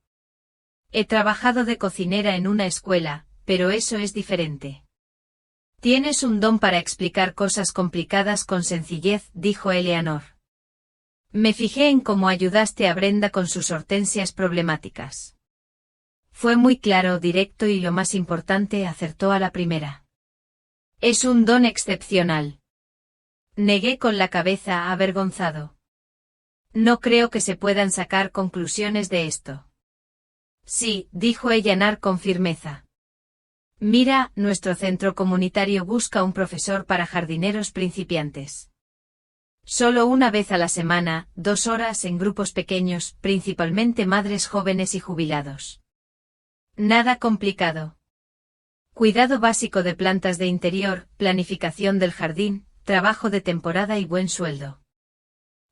He trabajado de cocinera en una escuela, pero eso es diferente. Tienes un don para explicar cosas complicadas con sencillez, dijo Eleanor. Me fijé en cómo ayudaste a Brenda con sus hortensias problemáticas. Fue muy claro, directo y lo más importante, acertó a la primera. Es un don excepcional. Negué con la cabeza, avergonzado. No creo que se puedan sacar conclusiones de esto. Sí, dijo Eleanor con firmeza. Mira, nuestro centro comunitario busca un profesor para jardineros principiantes. Solo una vez a la semana, 2 horas en grupos pequeños, principalmente madres jóvenes y jubilados. Nada complicado. Cuidado básico de plantas de interior, planificación del jardín, trabajo de temporada y buen sueldo.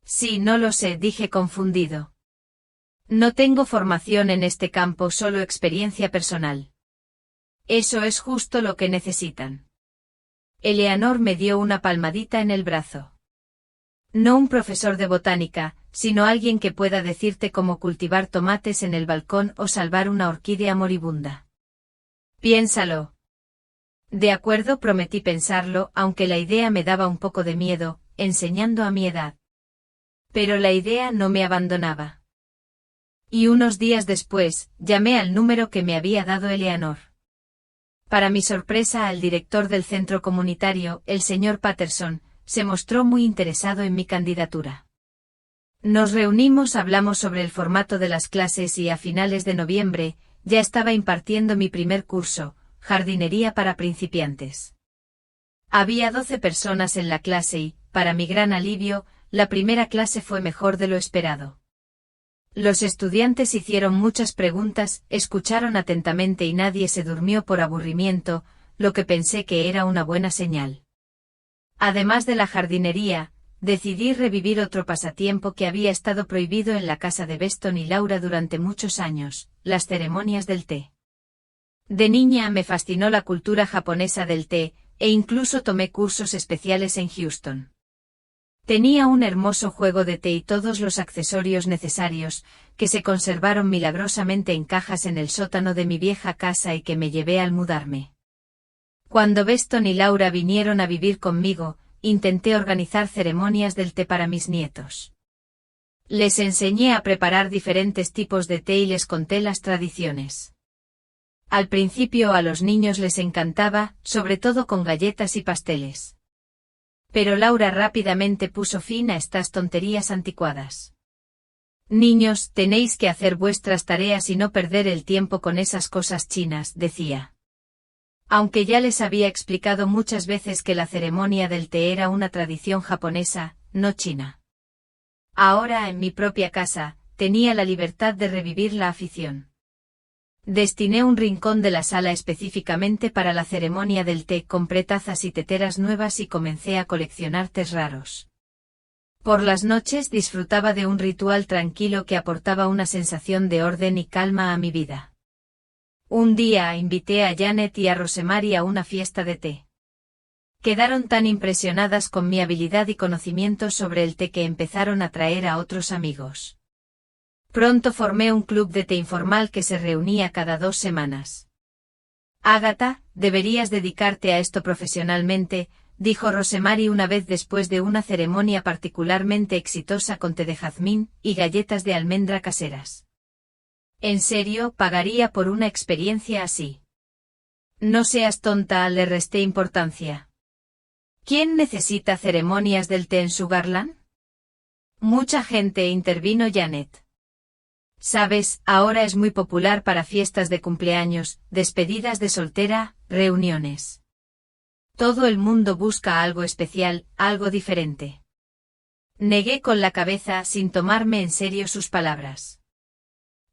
Sí, no lo sé, dije confundido. No tengo formación en este campo, solo experiencia personal. Eso es justo lo que necesitan. Eleanor me dio una palmadita en el brazo. No un profesor de botánica, sino alguien que pueda decirte cómo cultivar tomates en el balcón o salvar una orquídea moribunda. Piénsalo. De acuerdo, prometí pensarlo, aunque la idea me daba un poco de miedo, enseñando a mi edad. Pero la idea no me abandonaba. Y unos días después, llamé al número que me había dado Eleanor. Para mi sorpresa, al director del centro comunitario, el señor Patterson, se mostró muy interesado en mi candidatura. Nos reunimos, hablamos sobre el formato de las clases y a finales de noviembre, ya estaba impartiendo mi primer curso, jardinería para principiantes. Había 12 personas en la clase y, para mi gran alivio, la primera clase fue mejor de lo esperado. Los estudiantes hicieron muchas preguntas, escucharon atentamente y nadie se durmió por aburrimiento, lo que pensé que era una buena señal. Además de la jardinería, decidí revivir otro pasatiempo que había estado prohibido en la casa de Beston y Laura durante muchos años, las ceremonias del té. De niña me fascinó la cultura japonesa del té, e incluso tomé cursos especiales en Houston. Tenía un hermoso juego de té y todos los accesorios necesarios, que se conservaron milagrosamente en cajas en el sótano de mi vieja casa y que me llevé al mudarme. Cuando Beston y Laura vinieron a vivir conmigo, intenté organizar ceremonias del té para mis nietos. Les enseñé a preparar diferentes tipos de té y les conté las tradiciones. Al principio a los niños les encantaba, sobre todo con galletas y pasteles. Pero Laura rápidamente puso fin a estas tonterías anticuadas. Niños, tenéis que hacer vuestras tareas y no perder el tiempo con esas cosas chinas, decía. Aunque ya les había explicado muchas veces que la ceremonia del té era una tradición japonesa, no china. Ahora en mi propia casa, tenía la libertad de revivir la afición. Destiné un rincón de la sala específicamente para la ceremonia del té, compré tazas y teteras nuevas y comencé a coleccionar tés raros. Por las noches disfrutaba de un ritual tranquilo que aportaba una sensación de orden y calma a mi vida. Un día invité a Janet y a Rosemary a una fiesta de té. Quedaron tan impresionadas con mi habilidad y conocimientos sobre el té que empezaron a traer a otros amigos. Pronto formé un club de té informal que se reunía cada 2 semanas. Agatha, deberías dedicarte a esto profesionalmente, dijo Rosemary una vez después de una ceremonia particularmente exitosa con té de jazmín y galletas de almendra caseras. ¿En serio pagaría por una experiencia así? No seas tonta, le resté importancia. ¿Quién necesita ceremonias del té en Sugarland? Mucha gente, intervino Janet. Sabes, ahora es muy popular para fiestas de cumpleaños, despedidas de soltera, reuniones. Todo el mundo busca algo especial, algo diferente. Negué con la cabeza sin tomarme en serio sus palabras.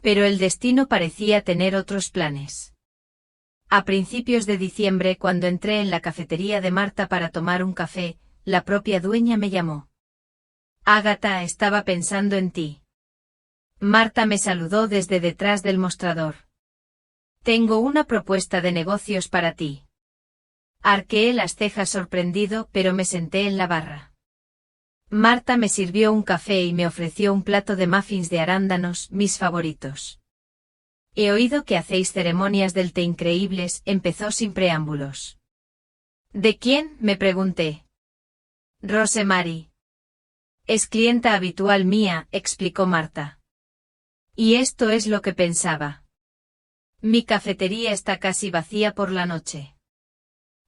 Pero el destino parecía tener otros planes. A principios de diciembre, cuando entré en la cafetería de Marta para tomar un café, la propia dueña me llamó. Agatha, estaba pensando en ti. Marta me saludó desde detrás del mostrador. Tengo una propuesta de negocios para ti. Arqueé las cejas sorprendido, pero me senté en la barra. Marta me sirvió un café y me ofreció un plato de muffins de arándanos, mis favoritos. He oído que hacéis ceremonias del té increíbles, empezó sin preámbulos. ¿De quién?, me pregunté. Rosemary. Es clienta habitual mía, explicó Marta. Y esto es lo que pensaba. Mi cafetería está casi vacía por la noche.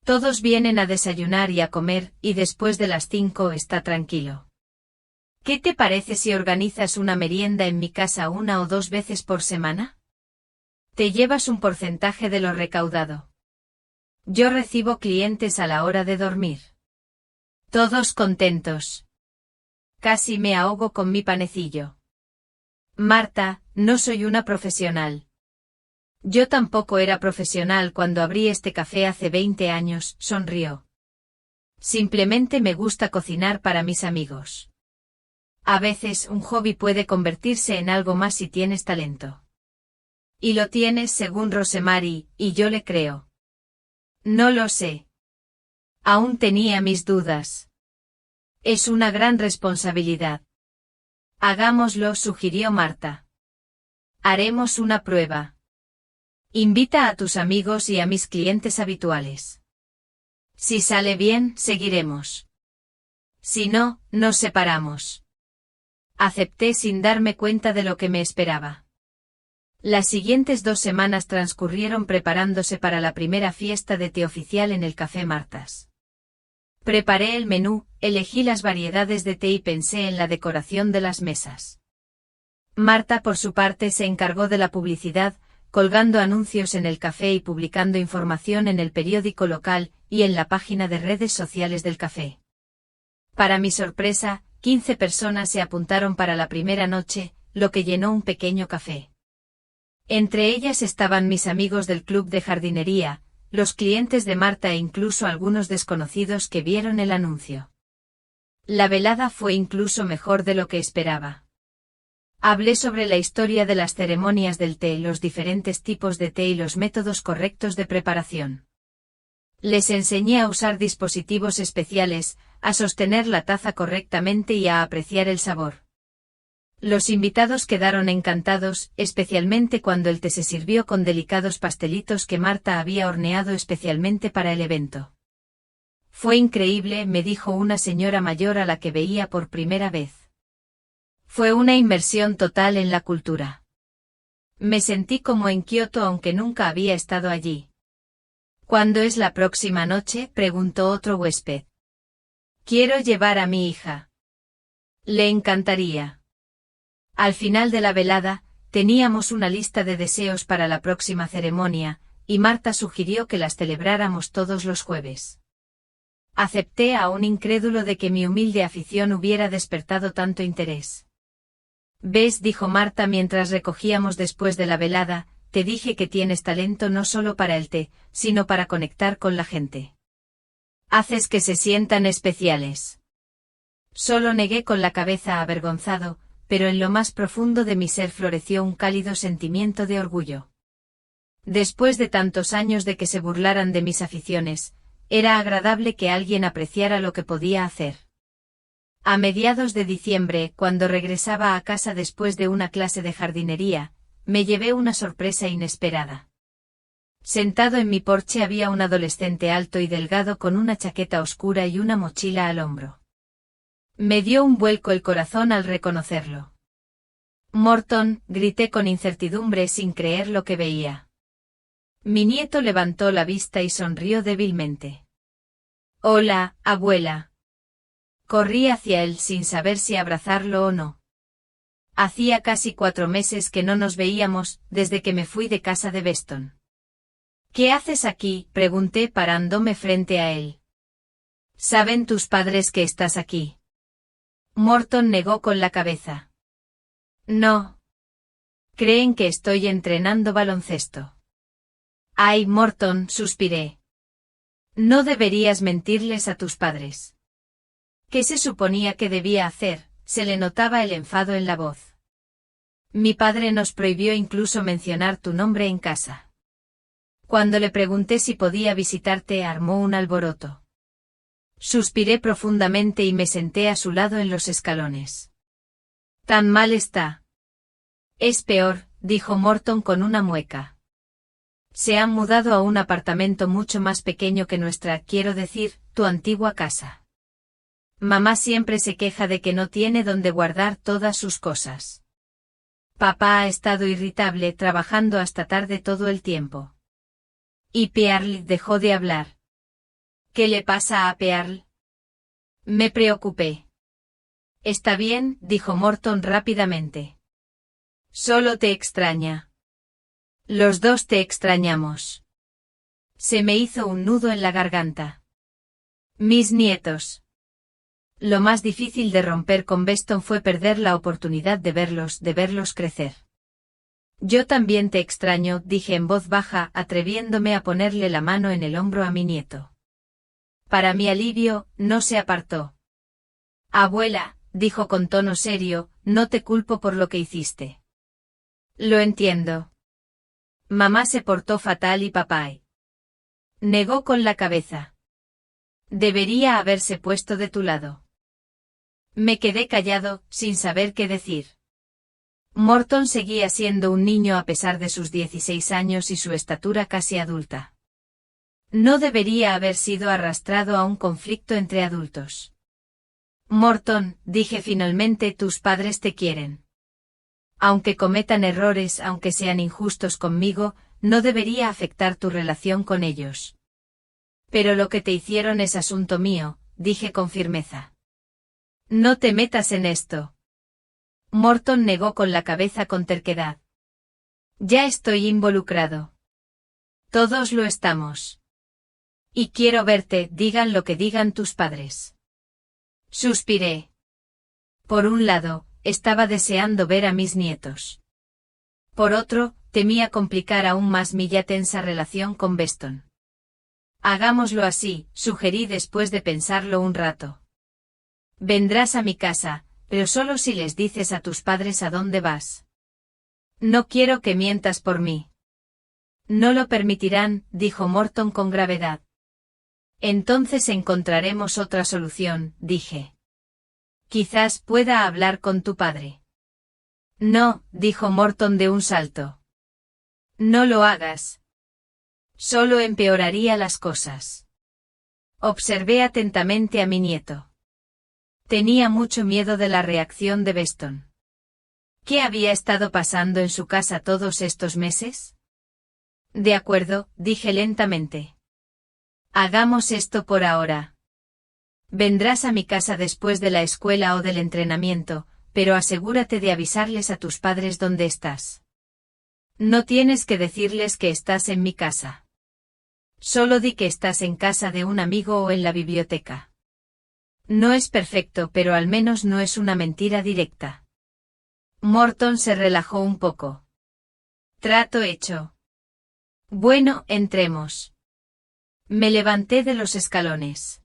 Todos vienen a desayunar y a comer, y después de las 5 está tranquilo. ¿Qué te parece si organizas una merienda en mi casa 1 o 2 veces por semana? Te llevas un porcentaje de lo recaudado. Yo recibo clientes a la hora de dormir. Todos contentos. Casi me ahogo con mi panecillo. Marta, no soy una profesional. Yo tampoco era profesional cuando abrí este café hace 20 años, sonrió. Simplemente me gusta cocinar para mis amigos. A veces un hobby puede convertirse en algo más si tienes talento. Y lo tienes según Rosemary, y yo le creo. No lo sé. Aún tenía mis dudas. Es una gran responsabilidad. Hagámoslo, sugirió Marta. Haremos una prueba. Invita a tus amigos y a mis clientes habituales. Si sale bien, seguiremos. Si no, nos separamos. Acepté sin darme cuenta de lo que me esperaba. Las siguientes 2 semanas transcurrieron preparándose para la primera fiesta de té oficial en el Café Martas. Preparé el menú, elegí las variedades de té y pensé en la decoración de las mesas. Marta, por su parte, se encargó de la publicidad, colgando anuncios en el café y publicando información en el periódico local y en la página de redes sociales del café. Para mi sorpresa, 15 personas se apuntaron para la primera noche, lo que llenó un pequeño café. Entre ellas estaban mis amigos del club de jardinería, los clientes de Marta e incluso algunos desconocidos que vieron el anuncio. La velada fue incluso mejor de lo que esperaba. Hablé sobre la historia de las ceremonias del té, los diferentes tipos de té y los métodos correctos de preparación. Les enseñé a usar dispositivos especiales, a sostener la taza correctamente y a apreciar el sabor. Los invitados quedaron encantados, especialmente cuando el té se sirvió con delicados pastelitos que Marta había horneado especialmente para el evento. Fue increíble, me dijo una señora mayor a la que veía por primera vez. Fue una inmersión total en la cultura. Me sentí como en Kioto aunque nunca había estado allí. ¿Cuándo es la próxima noche?, preguntó otro huésped. Quiero llevar a mi hija. Le encantaría. Al final de la velada, teníamos una lista de deseos para la próxima ceremonia, y Marta sugirió que las celebráramos todos los jueves. Acepté, aún incrédulo de que mi humilde afición hubiera despertado tanto interés. ¿Ves?, dijo Marta mientras recogíamos después de la velada, te dije que tienes talento no solo para el té, sino para conectar con la gente. Haces que se sientan especiales. Solo negué con la cabeza avergonzado, pero en lo más profundo de mi ser floreció un cálido sentimiento de orgullo. Después de tantos años de que se burlaran de mis aficiones, era agradable que alguien apreciara lo que podía hacer. A mediados de diciembre, cuando regresaba a casa después de una clase de jardinería, me llevé una sorpresa inesperada. Sentado en mi porche había un adolescente alto y delgado con una chaqueta oscura y una mochila al hombro. Me dio un vuelco el corazón al reconocerlo. Morton, grité con incertidumbre sin creer lo que veía. Mi nieto levantó la vista y sonrió débilmente. Hola, abuela. Corrí hacia él sin saber si abrazarlo o no. Hacía casi 4 meses que no nos veíamos, desde que me fui de casa de Beston. ¿Qué haces aquí?, pregunté parándome frente a él. ¿Saben tus padres que estás aquí? Morton negó con la cabeza. No. Creen que estoy entrenando baloncesto. Ay, Morton, suspiré. No deberías mentirles a tus padres. ¿Qué se suponía que debía hacer? Se le notaba el enfado en la voz. Mi padre nos prohibió incluso mencionar tu nombre en casa. Cuando le pregunté si podía visitarte, armó un alboroto. Suspiré profundamente y me senté a su lado en los escalones. ¿Tan mal está? Es peor, dijo Morton con una mueca. Se han mudado a un apartamento mucho más pequeño que nuestra, quiero decir, tu antigua casa. Mamá siempre se queja de que no tiene dónde guardar todas sus cosas. Papá ha estado irritable trabajando hasta tarde todo el tiempo. Y Pearl dejó de hablar. ¿Qué le pasa a Pearl? Me preocupé. Está bien, dijo Morton rápidamente. Solo te extraña. Los dos te extrañamos. Se me hizo un nudo en la garganta. Mis nietos. Lo más difícil de romper con Beston fue perder la oportunidad de verlos crecer. Yo también te extraño, dije en voz baja, atreviéndome a ponerle la mano en el hombro a mi nieto. Para mi alivio, no se apartó. Abuela, dijo con tono serio, no te culpo por lo que hiciste. Lo entiendo. Mamá se portó fatal y papá. Negó con la cabeza. Debería haberse puesto de tu lado. Me quedé callado, sin saber qué decir. Morton seguía siendo un niño a pesar de sus 16 años y su estatura casi adulta. No debería haber sido arrastrado a un conflicto entre adultos. Morton, dije finalmente, tus padres te quieren. Aunque cometan errores, aunque sean injustos conmigo, no debería afectar tu relación con ellos. Pero lo que te hicieron es asunto mío, dije con firmeza. No te metas en esto. Morton negó con la cabeza con terquedad. Ya estoy involucrado. Todos lo estamos. Y quiero verte, digan lo que digan tus padres. Suspiré. Por un lado, estaba deseando ver a mis nietos. Por otro, temía complicar aún más mi ya tensa relación con Beston. Hagámoslo así, sugerí después de pensarlo un rato. Vendrás a mi casa, pero solo si les dices a tus padres a dónde vas. No quiero que mientas por mí. No lo permitirán, dijo Morton con gravedad. Entonces encontraremos otra solución, dije. Quizás pueda hablar con tu padre. No, dijo Morton de un salto. No lo hagas. Solo empeoraría las cosas. Observé atentamente a mi nieto. Tenía mucho miedo de la reacción de Beston. ¿Qué había estado pasando en su casa todos estos meses? De acuerdo, dije lentamente. Hagamos esto por ahora. Vendrás a mi casa después de la escuela o del entrenamiento, pero asegúrate de avisarles a tus padres dónde estás. No tienes que decirles que estás en mi casa. Solo di que estás en casa de un amigo o en la biblioteca. No es perfecto, pero al menos no es una mentira directa. Morton se relajó un poco. Trato hecho. Bueno, entremos. Me levanté de los escalones.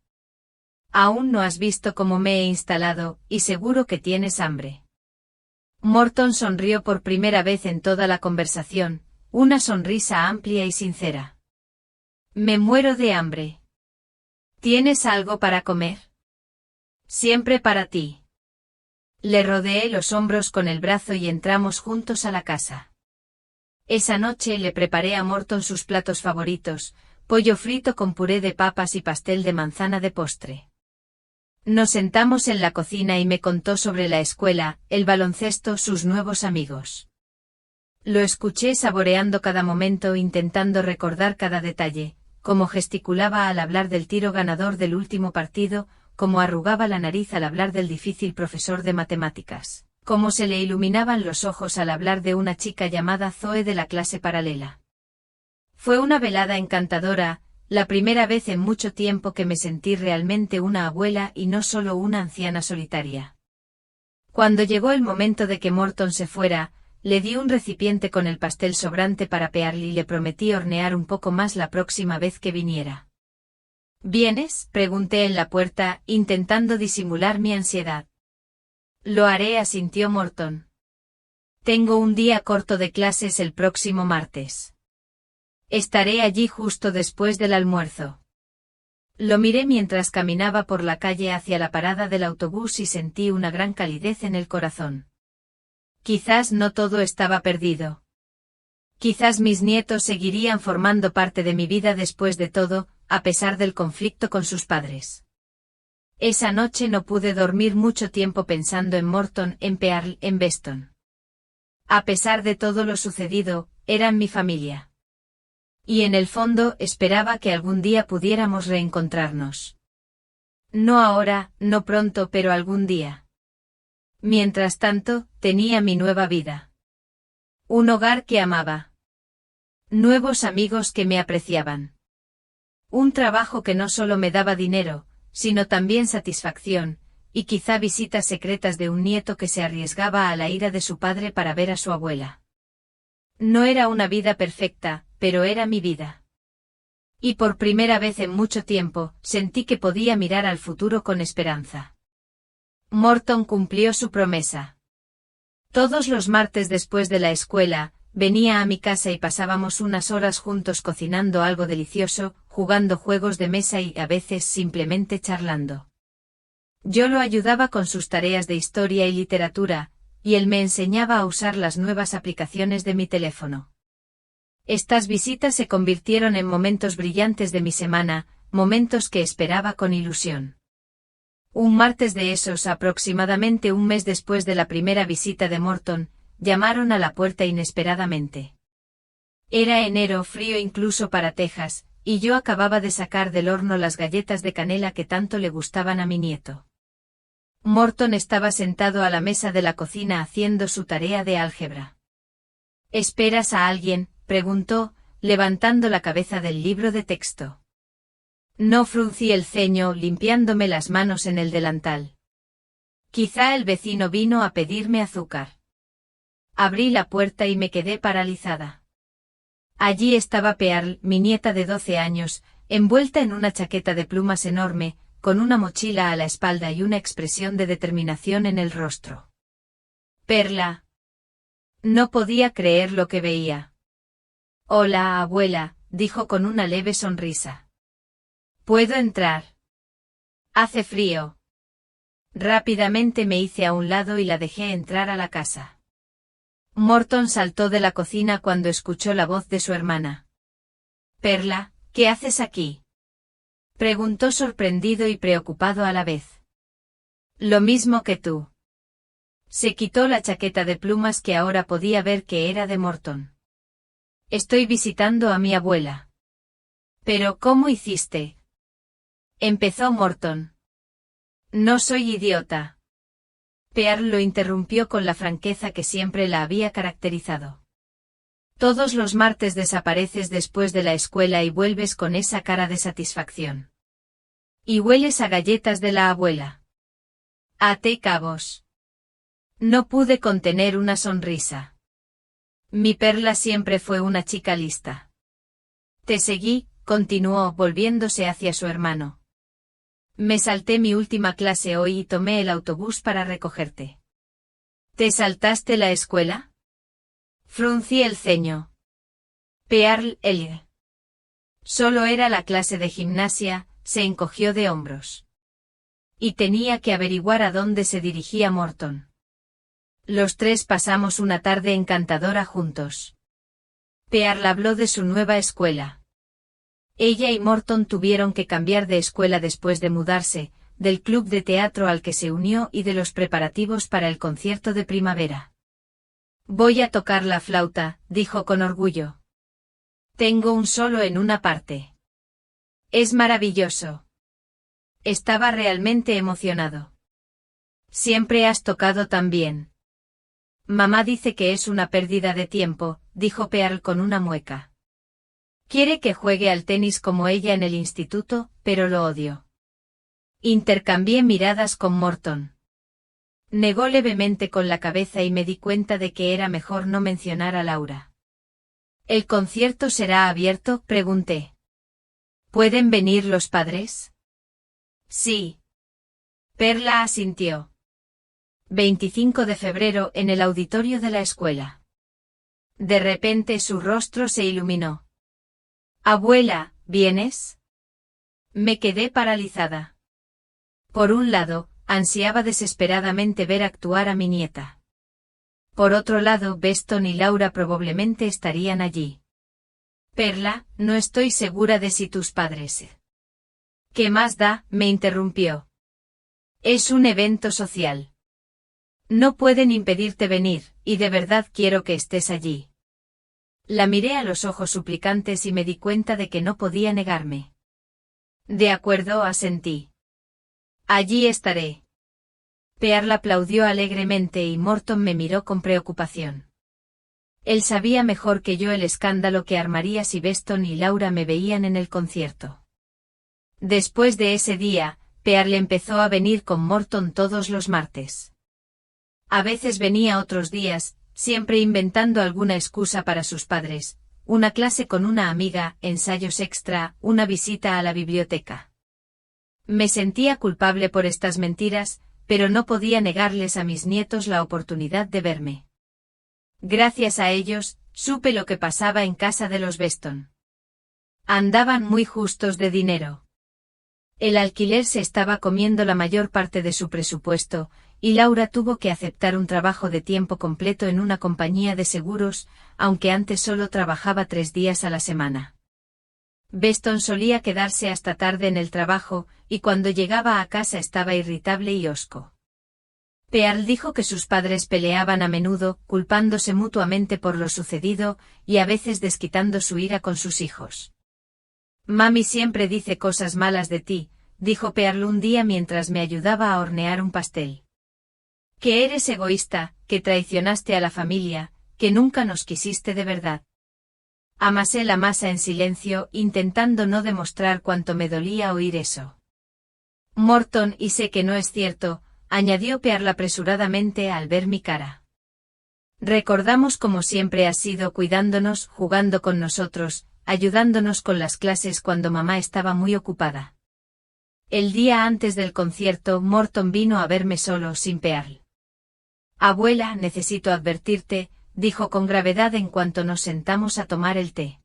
Aún no has visto cómo me he instalado, y seguro que tienes hambre. Morton sonrió por primera vez en toda la conversación, una sonrisa amplia y sincera. Me muero de hambre. ¿Tienes algo para comer? Siempre para ti. Le rodeé los hombros con el brazo y entramos juntos a la casa. Esa noche le preparé a Morton sus platos favoritos, pollo frito con puré de papas y pastel de manzana de postre. Nos sentamos en la cocina y me contó sobre la escuela, el baloncesto, sus nuevos amigos. Lo escuché saboreando cada momento, intentando recordar cada detalle, cómo gesticulaba al hablar del tiro ganador del último partido, cómo arrugaba la nariz al hablar del difícil profesor de matemáticas, cómo se le iluminaban los ojos al hablar de una chica llamada Zoe de la clase paralela. Fue una velada encantadora, la primera vez en mucho tiempo que me sentí realmente una abuela y no solo una anciana solitaria. Cuando llegó el momento de que Morton se fuera, le di un recipiente con el pastel sobrante para pearle y le prometí hornear un poco más la próxima vez que viniera. ¿Vienes?, pregunté en la puerta, intentando disimular mi ansiedad. Lo haré, asintió Morton. Tengo un día corto de clases el próximo martes. Estaré allí justo después del almuerzo. Lo miré mientras caminaba por la calle hacia la parada del autobús y sentí una gran calidez en el corazón. Quizás no todo estaba perdido. Quizás mis nietos seguirían formando parte de mi vida después de todo, a pesar del conflicto con sus padres. Esa noche no pude dormir mucho tiempo pensando en Morton, en Pearl, en Beston. A pesar de todo lo sucedido, eran mi familia. Y en el fondo esperaba que algún día pudiéramos reencontrarnos. No ahora, no pronto, pero algún día. Mientras tanto, tenía mi nueva vida. Un hogar que amaba. Nuevos amigos que me apreciaban. Un trabajo que no solo me daba dinero, sino también satisfacción, y quizá visitas secretas de un nieto que se arriesgaba a la ira de su padre para ver a su abuela. No era una vida perfecta, pero era mi vida. Y por primera vez en mucho tiempo, sentí que podía mirar al futuro con esperanza. Morton cumplió su promesa. Todos los martes después de la escuela, venía a mi casa y pasábamos unas horas juntos cocinando algo delicioso, jugando juegos de mesa y a veces simplemente charlando. Yo lo ayudaba con sus tareas de historia y literatura, y él me enseñaba a usar las nuevas aplicaciones de mi teléfono. Estas visitas se convirtieron en momentos brillantes de mi semana, momentos que esperaba con ilusión. Un martes de esos, aproximadamente un mes después de la primera visita de Morton, llamaron a la puerta inesperadamente. Era enero, frío incluso para Texas, y yo acababa de sacar del horno las galletas de canela que tanto le gustaban a mi nieto. Morton estaba sentado a la mesa de la cocina haciendo su tarea de álgebra. ¿Esperas a alguien?, preguntó, levantando la cabeza del libro de texto. No, fruncí el ceño, limpiándome las manos en el delantal. Quizá el vecino vino a pedirme azúcar. Abrí la puerta y me quedé paralizada. Allí estaba Pearl, mi nieta de 12 años, envuelta en una chaqueta de plumas enorme, con una mochila a la espalda y una expresión de determinación en el rostro. Perla. No podía creer lo que veía. Hola, abuela, dijo con una leve sonrisa. ¿Puedo entrar? Hace frío. Rápidamente me hice a un lado y la dejé entrar a la casa. Morton saltó de la cocina cuando escuchó la voz de su hermana. Perla, ¿qué haces aquí?, preguntó sorprendido y preocupado a la vez. Lo mismo que tú. Se quitó la chaqueta de plumas que ahora podía ver que era de Morton. Estoy visitando a mi abuela. ¿Pero cómo hiciste?, empezó Morton. No soy idiota. Pearl lo interrumpió con la franqueza que siempre la había caracterizado. Todos los martes desapareces después de la escuela y vuelves con esa cara de satisfacción. Y hueles a galletas de la abuela. Até cabos. No pude contener una sonrisa. Mi Perla siempre fue una chica lista. Te seguí, continuó, volviéndose hacia su hermano. Me salté mi última clase hoy y tomé el autobús para recogerte. ¿Te saltaste la escuela? Fruncí el ceño. Pearl, solo era la clase de gimnasia, se encogió de hombros. Y tenía que averiguar a dónde se dirigía Morton. Los tres pasamos una tarde encantadora juntos. Pearl habló de su nueva escuela. Ella y Morton tuvieron que cambiar de escuela después de mudarse, del club de teatro al que se unió y de los preparativos para el concierto de primavera. Voy a tocar la flauta, dijo con orgullo. Tengo un solo en una parte. Es maravilloso. Estaba realmente emocionado. Siempre has tocado tan bien. Mamá dice que es una pérdida de tiempo, dijo Pearl con una mueca. Quiere que juegue al tenis como ella en el instituto, pero lo odio. Intercambié miradas con Morton. Negó levemente con la cabeza y me di cuenta de que era mejor no mencionar a Laura. ¿El concierto será abierto?, pregunté. ¿Pueden venir los padres? Sí. Perla asintió. 25 de febrero en el auditorio de la escuela. De repente su rostro se iluminó. Abuela, ¿vienes? Me quedé paralizada. Por un lado, ansiaba desesperadamente ver actuar a mi nieta. Por otro lado, Beston y Laura probablemente estarían allí. Perla, no estoy segura de si tus padres. ¿Qué más da?, me interrumpió. Es un evento social. No pueden impedirte venir, y de verdad quiero que estés allí. La miré a los ojos suplicantes y me di cuenta de que no podía negarme. De acuerdo, asentí. Allí estaré. Pearl aplaudió alegremente y Morton me miró con preocupación. Él sabía mejor que yo el escándalo que armaría si Beston y Laura me veían en el concierto. Después de ese día, Pearl empezó a venir con Morton todos los martes. A veces venía otros días, siempre inventando alguna excusa para sus padres, una clase con una amiga, ensayos extra, una visita a la biblioteca. Me sentía culpable por estas mentiras, pero no podía negarles a mis nietos la oportunidad de verme. Gracias a ellos, supe lo que pasaba en casa de los Beston. Andaban muy justos de dinero. El alquiler se estaba comiendo la mayor parte de su presupuesto, y Laura tuvo que aceptar un trabajo de tiempo completo en una compañía de seguros, aunque antes solo trabajaba 3 días a la semana. Beston solía quedarse hasta tarde en el trabajo, y cuando llegaba a casa estaba irritable y hosco. Pearl dijo que sus padres peleaban a menudo, culpándose mutuamente por lo sucedido, y a veces desquitando su ira con sus hijos. Mami siempre dice cosas malas de ti, dijo Pearl un día mientras me ayudaba a hornear un pastel. Que eres egoísta, que traicionaste a la familia, que nunca nos quisiste de verdad. Amasé la masa en silencio, intentando no demostrar cuánto me dolía oír eso. Morton, y sé que no es cierto, añadió Pearl apresuradamente al ver mi cara. Recordamos como siempre has sido cuidándonos, jugando con nosotros, ayudándonos con las clases cuando mamá estaba muy ocupada. El día antes del concierto, Morton vino a verme solo, sin Pearl. Abuela, necesito advertirte, dijo con gravedad en cuanto nos sentamos a tomar el té.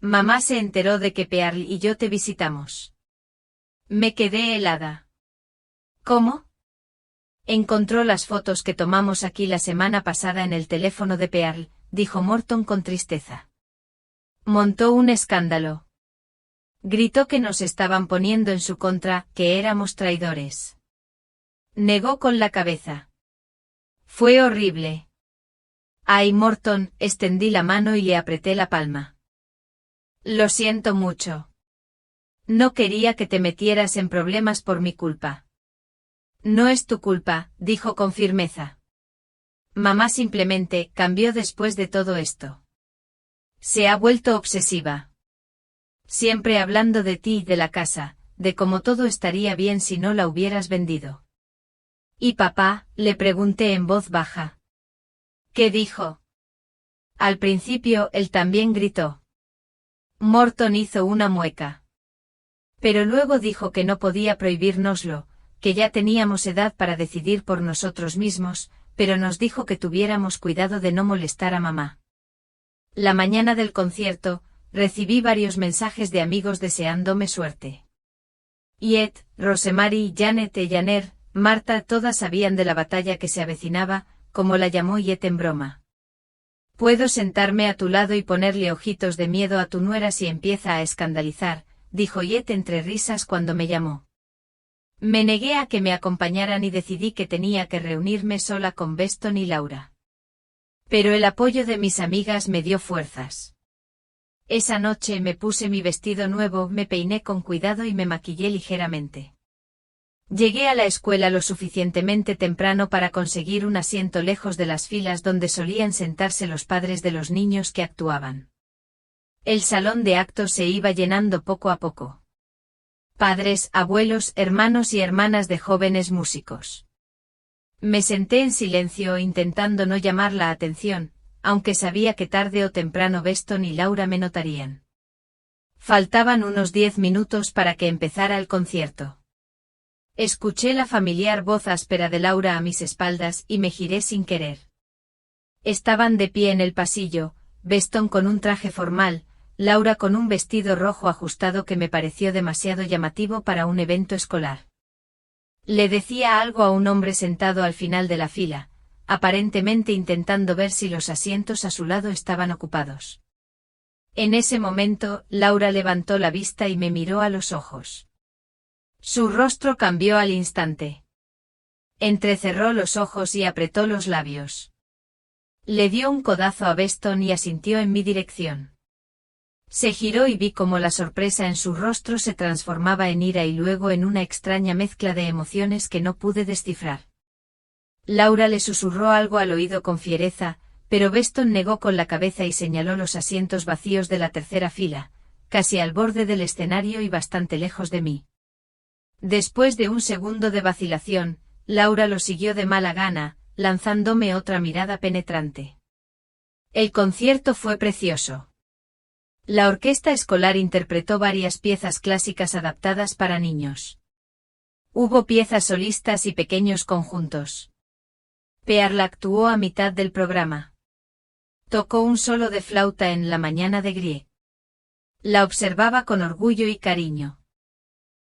Mamá se enteró de que Pearl y yo te visitamos. Me quedé helada. ¿Cómo? Encontró las fotos que tomamos aquí la semana pasada en el teléfono de Pearl, dijo Morton con tristeza. Montó un escándalo. Gritó que nos estaban poniendo en su contra, que éramos traidores. Negó con la cabeza. Fue horrible. Ay, Morton, extendí la mano y le apreté la palma. Lo siento mucho. No quería que te metieras en problemas por mi culpa. No es tu culpa, dijo con firmeza. Mamá simplemente cambió después de todo esto. Se ha vuelto obsesiva. Siempre hablando de ti y de la casa, de cómo todo estaría bien si no la hubieras vendido. ¿Y papá? Le pregunté en voz baja. ¿Qué dijo? Al principio él también gritó. Morton hizo una mueca. Pero luego dijo que no podía prohibírnoslo, que ya teníamos edad para decidir por nosotros mismos, pero nos dijo que tuviéramos cuidado de no molestar a mamá. La mañana del concierto, recibí varios mensajes de amigos deseándome suerte. Yet, Rosemary, Janet y Janer, Marta, todas sabían de la batalla que se avecinaba, como la llamó Yet en broma. Puedo sentarme a tu lado y ponerle ojitos de miedo a tu nuera si empieza a escandalizar, dijo Yet entre risas cuando me llamó. Me negué a que me acompañaran y decidí que tenía que reunirme sola con Beston y Laura. Pero el apoyo de mis amigas me dio fuerzas. Esa noche me puse mi vestido nuevo, me peiné con cuidado y me maquillé ligeramente. Llegué a la escuela lo suficientemente temprano para conseguir un asiento lejos de las filas donde solían sentarse los padres de los niños que actuaban. El salón de actos se iba llenando poco a poco. Padres, abuelos, hermanos y hermanas de jóvenes músicos. Me senté en silencio intentando no llamar la atención, aunque sabía que tarde o temprano Beston y Laura me notarían. Faltaban unos 10 minutos para que empezara el concierto. Escuché la familiar voz áspera de Laura a mis espaldas y me giré sin querer. Estaban de pie en el pasillo, Beston con un traje formal, Laura con un vestido rojo ajustado que me pareció demasiado llamativo para un evento escolar. Le decía algo a un hombre sentado al final de la fila, aparentemente intentando ver si los asientos a su lado estaban ocupados. En ese momento, Laura levantó la vista y me miró a los ojos. Su rostro cambió al instante. Entrecerró los ojos y apretó los labios. Le dio un codazo a Beston y asintió en mi dirección. Se giró y vi cómo la sorpresa en su rostro se transformaba en ira y luego en una extraña mezcla de emociones que no pude descifrar. Laura le susurró algo al oído con fiereza, pero Beston negó con la cabeza y señaló los asientos vacíos de la tercera fila, casi al borde del escenario y bastante lejos de mí. Después de un segundo de vacilación, Laura lo siguió de mala gana, lanzándome otra mirada penetrante. El concierto fue precioso. La orquesta escolar interpretó varias piezas clásicas adaptadas para niños. Hubo piezas solistas y pequeños conjuntos. Pearl actuó a mitad del programa. Tocó un solo de flauta en La mañana de Grieg. La observaba con orgullo y cariño.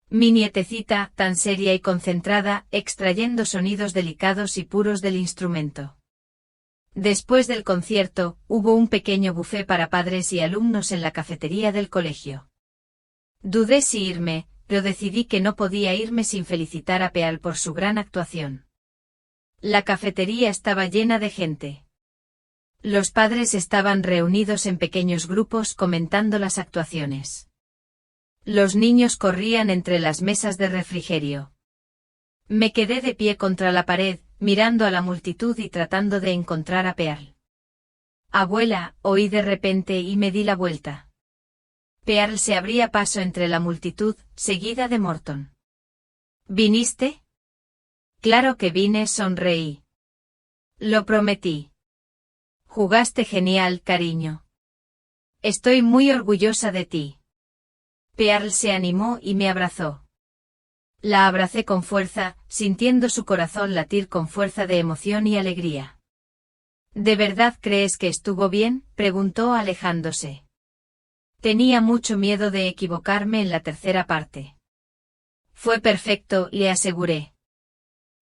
Mi nietecita, tan seria y concentrada, extrayendo sonidos delicados y puros del instrumento. Después del concierto, hubo un pequeño buffet para padres y alumnos en la cafetería del colegio. Dudé si irme, pero decidí que no podía irme sin felicitar a Pearl por su gran actuación. La cafetería estaba llena de gente. Los padres estaban reunidos en pequeños grupos comentando las actuaciones. Los niños corrían entre las mesas de refrigerio. Me quedé de pie contra la pared, mirando a la multitud y tratando de encontrar a Pearl. Abuela, oí de repente y me di la vuelta. Pearl se abría paso entre la multitud, seguida de Morton. ¿Viniste? Claro que vine, sonreí. Lo prometí. Jugaste genial, cariño. Estoy muy orgullosa de ti. Pearl se animó y me abrazó. La abracé con fuerza, sintiendo su corazón latir con fuerza de emoción y alegría. ¿De verdad crees que estuvo bien?, preguntó alejándose. Tenía mucho miedo de equivocarme en la tercera parte. Fue perfecto, le aseguré.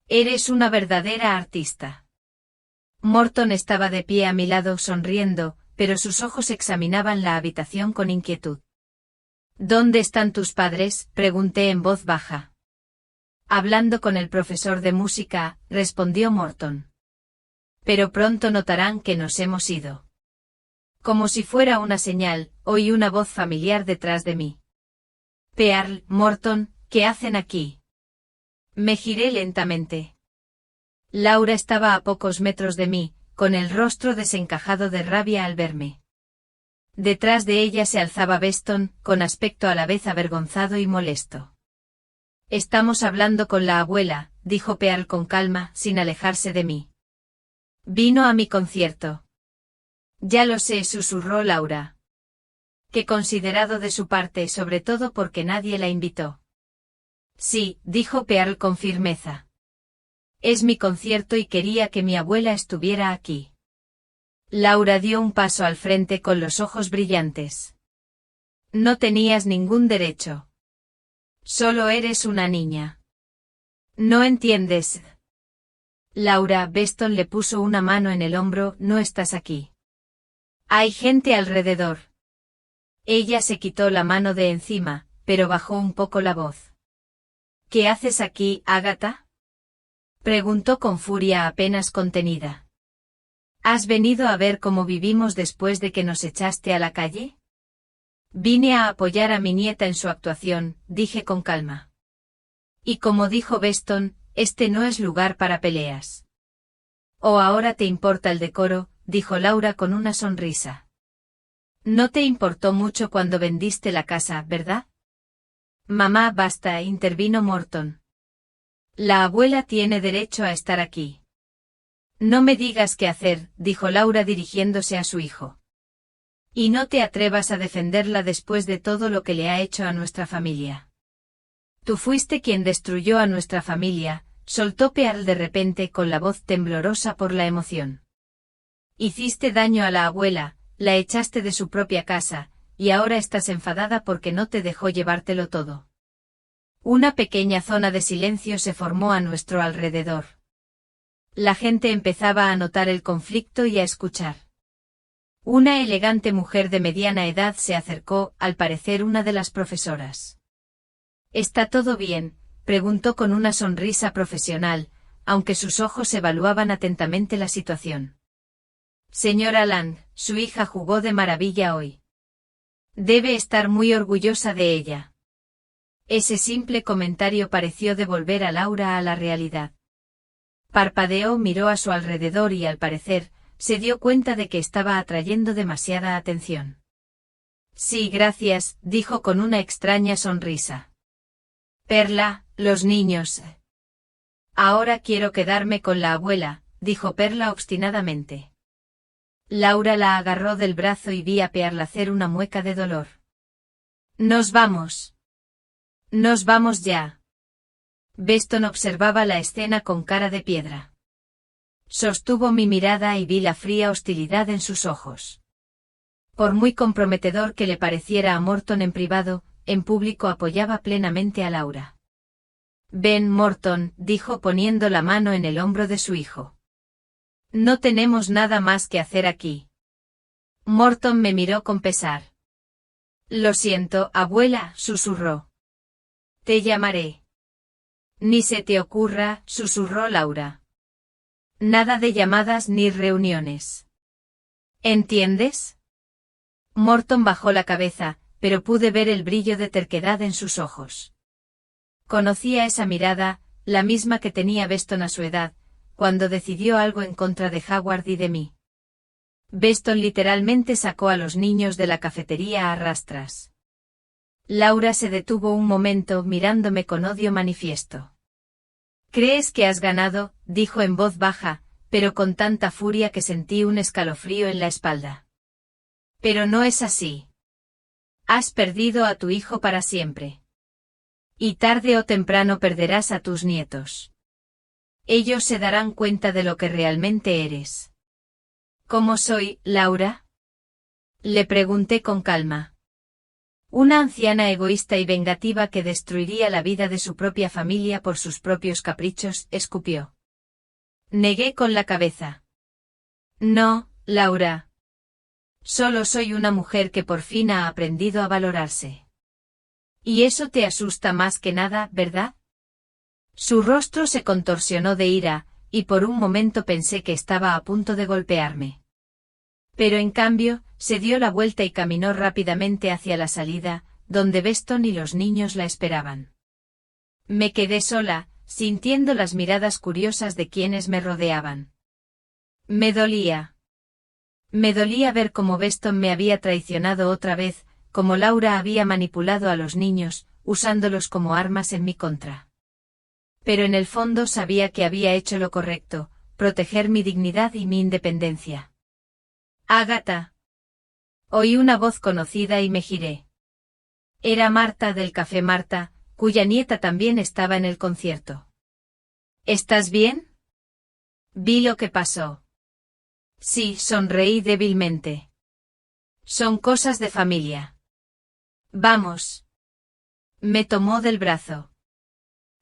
Eres una verdadera artista. Morton estaba de pie a mi lado sonriendo, pero sus ojos examinaban la habitación con inquietud. ¿Dónde están tus padres?, pregunté en voz baja. Hablando con el profesor de música, respondió Morton. Pero pronto notarán que nos hemos ido. Como si fuera una señal, oí una voz familiar detrás de mí. Pearl, Morton, ¿qué hacen aquí? Me giré lentamente. Laura estaba a pocos metros de mí, con el rostro desencajado de rabia al verme. Detrás de ella se alzaba Beston, con aspecto a la vez avergonzado y molesto. Estamos hablando con la abuela, dijo Pearl con calma, sin alejarse de mí. Vino a mi concierto. Ya lo sé, susurró Laura. Qué considerado de su parte, sobre todo porque nadie la invitó. Sí, dijo Pearl con firmeza. Es mi concierto y quería que mi abuela estuviera aquí. Laura dio un paso al frente con los ojos brillantes. No tenías ningún derecho. Solo eres una niña. ¿No entiendes? Laura, Beston le puso una mano en el hombro, no estás aquí. Hay gente alrededor. Ella se quitó la mano de encima, pero bajó un poco la voz. ¿Qué haces aquí, Agatha? Preguntó con furia apenas contenida. ¿Has venido a ver cómo vivimos después de que nos echaste a la calle? Vine a apoyar a mi nieta en su actuación, dije con calma. Y como dijo Beston, este no es lugar para peleas. ¿O ahora te importa el decoro?, dijo Laura con una sonrisa. No te importó mucho cuando vendiste la casa, ¿verdad? Mamá, basta, intervino Morton. La abuela tiene derecho a estar aquí. No me digas qué hacer, dijo Laura dirigiéndose a su hijo. Y no te atrevas a defenderla después de todo lo que le ha hecho a nuestra familia. Tú fuiste quien destruyó a nuestra familia, soltó Pearl de repente con la voz temblorosa por la emoción. Hiciste daño a la abuela, la echaste de su propia casa, y ahora estás enfadada porque no te dejó llevártelo todo. Una pequeña zona de silencio se formó a nuestro alrededor. La gente empezaba a notar el conflicto y a escuchar. Una elegante mujer de mediana edad se acercó, al parecer una de las profesoras. ¿Está todo bien?, preguntó con una sonrisa profesional, aunque sus ojos evaluaban atentamente la situación. Señora Lang, su hija jugó de maravilla hoy. Debe estar muy orgullosa de ella. Ese simple comentario pareció devolver a Laura a la realidad. Parpadeó, miró a su alrededor y al parecer, se dio cuenta de que estaba atrayendo demasiada atención. Sí, gracias, dijo con una extraña sonrisa. Perla, los niños. Ahora quiero quedarme con la abuela, dijo Perla obstinadamente. Laura la agarró del brazo y vi a Pearl hacer una mueca de dolor. Nos vamos. Nos vamos ya. Beston observaba la escena con cara de piedra. Sostuvo mi mirada y vi la fría hostilidad en sus ojos. Por muy comprometedor que le pareciera a Morton en privado, en público apoyaba plenamente a Laura. «Ben Morton», dijo poniendo la mano en el hombro de su hijo. «No tenemos nada más que hacer aquí». Morton me miró con pesar. «Lo siento, abuela», susurró. «Te llamaré». «Ni se te ocurra», susurró Laura. «Nada de llamadas ni reuniones. ¿Entiendes?» Morton bajó la cabeza, pero pude ver el brillo de terquedad en sus ojos. Conocía esa mirada, la misma que tenía Beston a su edad, cuando decidió algo en contra de Howard y de mí. Beston literalmente sacó a los niños de la cafetería a rastras. Laura se detuvo un momento mirándome con odio manifiesto. «¿Crees que has ganado?», dijo en voz baja, pero con tanta furia que sentí un escalofrío en la espalda. «Pero no es así. Has perdido a tu hijo para siempre. Y tarde o temprano perderás a tus nietos. Ellos se darán cuenta de lo que realmente eres». «¿Cómo soy, Laura?», le pregunté con calma. «Una anciana egoísta y vengativa que destruiría la vida de su propia familia por sus propios caprichos», escupió. Negué con la cabeza. «No, Laura. Solo soy una mujer que por fin ha aprendido a valorarse. Y eso te asusta más que nada, ¿verdad?». Su rostro se contorsionó de ira, y por un momento pensé que estaba a punto de golpearme. Pero en cambio, se dio la vuelta y caminó rápidamente hacia la salida, donde Beston y los niños la esperaban. Me quedé sola, sintiendo las miradas curiosas de quienes me rodeaban. Me dolía. Me dolía ver cómo Beston me había traicionado otra vez, como Laura había manipulado a los niños, usándolos como armas en mi contra. Pero en el fondo sabía que había hecho lo correcto, proteger mi dignidad y mi independencia. «Agatha». Oí una voz conocida y me giré. Era Marta del Café Marta, cuya nieta también estaba en el concierto. «¿Estás bien?». Vi lo que pasó. Sí, sonreí débilmente. Son cosas de familia. Vamos. Me tomó del brazo.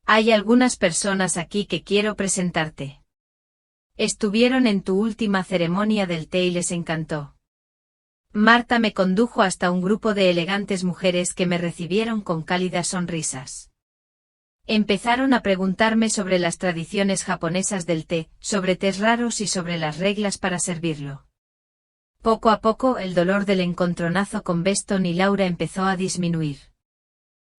Hay algunas personas aquí que quiero presentarte. Estuvieron en tu última ceremonia del té y les encantó. Marta me condujo hasta un grupo de elegantes mujeres que me recibieron con cálidas sonrisas. Empezaron a preguntarme sobre las tradiciones japonesas del té, sobre tés raros y sobre las reglas para servirlo. Poco a poco el dolor del encontronazo con Beston y Laura empezó a disminuir.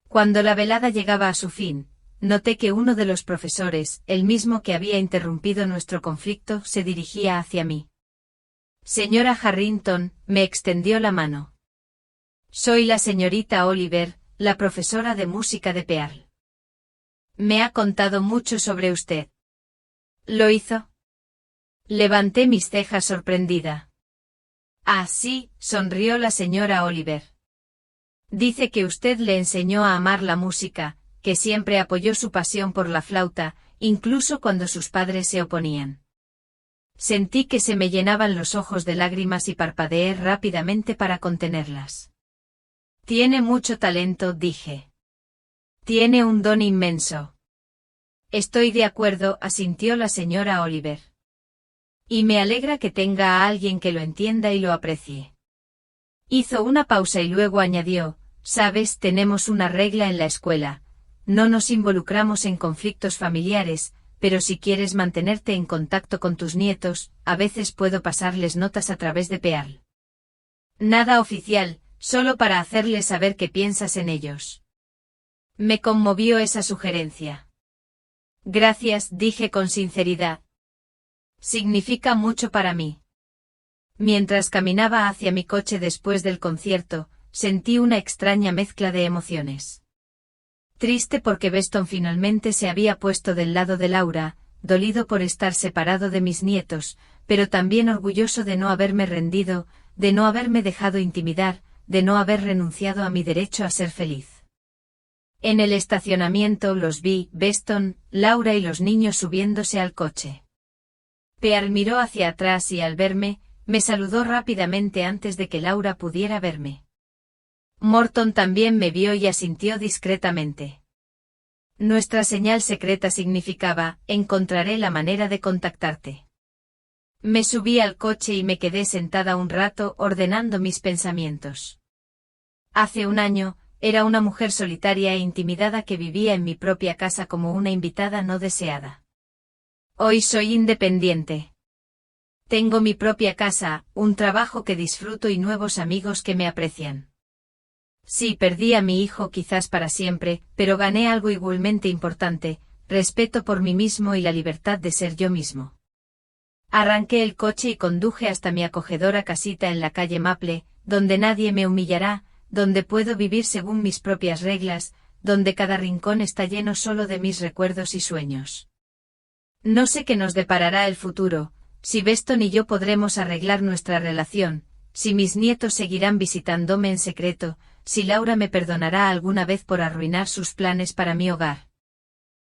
Cuando la velada llegaba a su fin, noté que uno de los profesores, el mismo que había interrumpido nuestro conflicto, se dirigía hacia mí. «Señora Harrington», me extendió la mano. «Soy la señorita Oliver, la profesora de música de Pearl. Me ha contado mucho sobre usted». «¿Lo hizo?». Levanté mis cejas sorprendida. «Ah, sí», sonrió la señora Oliver. «Dice que usted le enseñó a amar la música, que siempre apoyó su pasión por la flauta, incluso cuando sus padres se oponían». Sentí que se me llenaban los ojos de lágrimas y parpadeé rápidamente para contenerlas. «Tiene mucho talento», dije. «Tiene un don inmenso». «Estoy de acuerdo», asintió la señora Oliver. «Y me alegra que tenga a alguien que lo entienda y lo aprecie». Hizo una pausa y luego añadió: «Sabes, tenemos una regla en la escuela. No nos involucramos en conflictos familiares, pero si quieres mantenerte en contacto con tus nietos, a veces puedo pasarles notas a través de Pearl. Nada oficial, solo para hacerles saber que piensas en ellos». Me conmovió esa sugerencia. «Gracias», dije con sinceridad. «Significa mucho para mí». Mientras caminaba hacia mi coche después del concierto, sentí una extraña mezcla de emociones. Triste porque Beston finalmente se había puesto del lado de Laura, dolido por estar separado de mis nietos, pero también orgulloso de no haberme rendido, de no haberme dejado intimidar, de no haber renunciado a mi derecho a ser feliz. En el estacionamiento los vi, Beston, Laura y los niños subiéndose al coche. Pearl miró hacia atrás y al verme, Me saludó rápidamente antes de que Laura pudiera verme. Morton también me vio y asintió discretamente. Nuestra señal secreta significaba, encontraré la manera de contactarte. Me subí al coche y me quedé sentada un rato ordenando mis pensamientos. Hace un año, era una mujer solitaria e intimidada que vivía en mi propia casa como una invitada no deseada. Hoy soy independiente. Tengo mi propia casa, un trabajo que disfruto y nuevos amigos que me aprecian. Sí, perdí a mi hijo quizás para siempre, pero gané algo igualmente importante, respeto por mí mismo y la libertad de ser yo mismo. Arranqué el coche y conduje hasta mi acogedora casita en la calle Maple, donde nadie me humillará, donde puedo vivir según mis propias reglas, donde cada rincón está lleno solo de mis recuerdos y sueños. No sé qué nos deparará el futuro, si Beston y yo podremos arreglar nuestra relación, si mis nietos seguirán visitándome en secreto, si Laura me perdonará alguna vez por arruinar sus planes para mi hogar.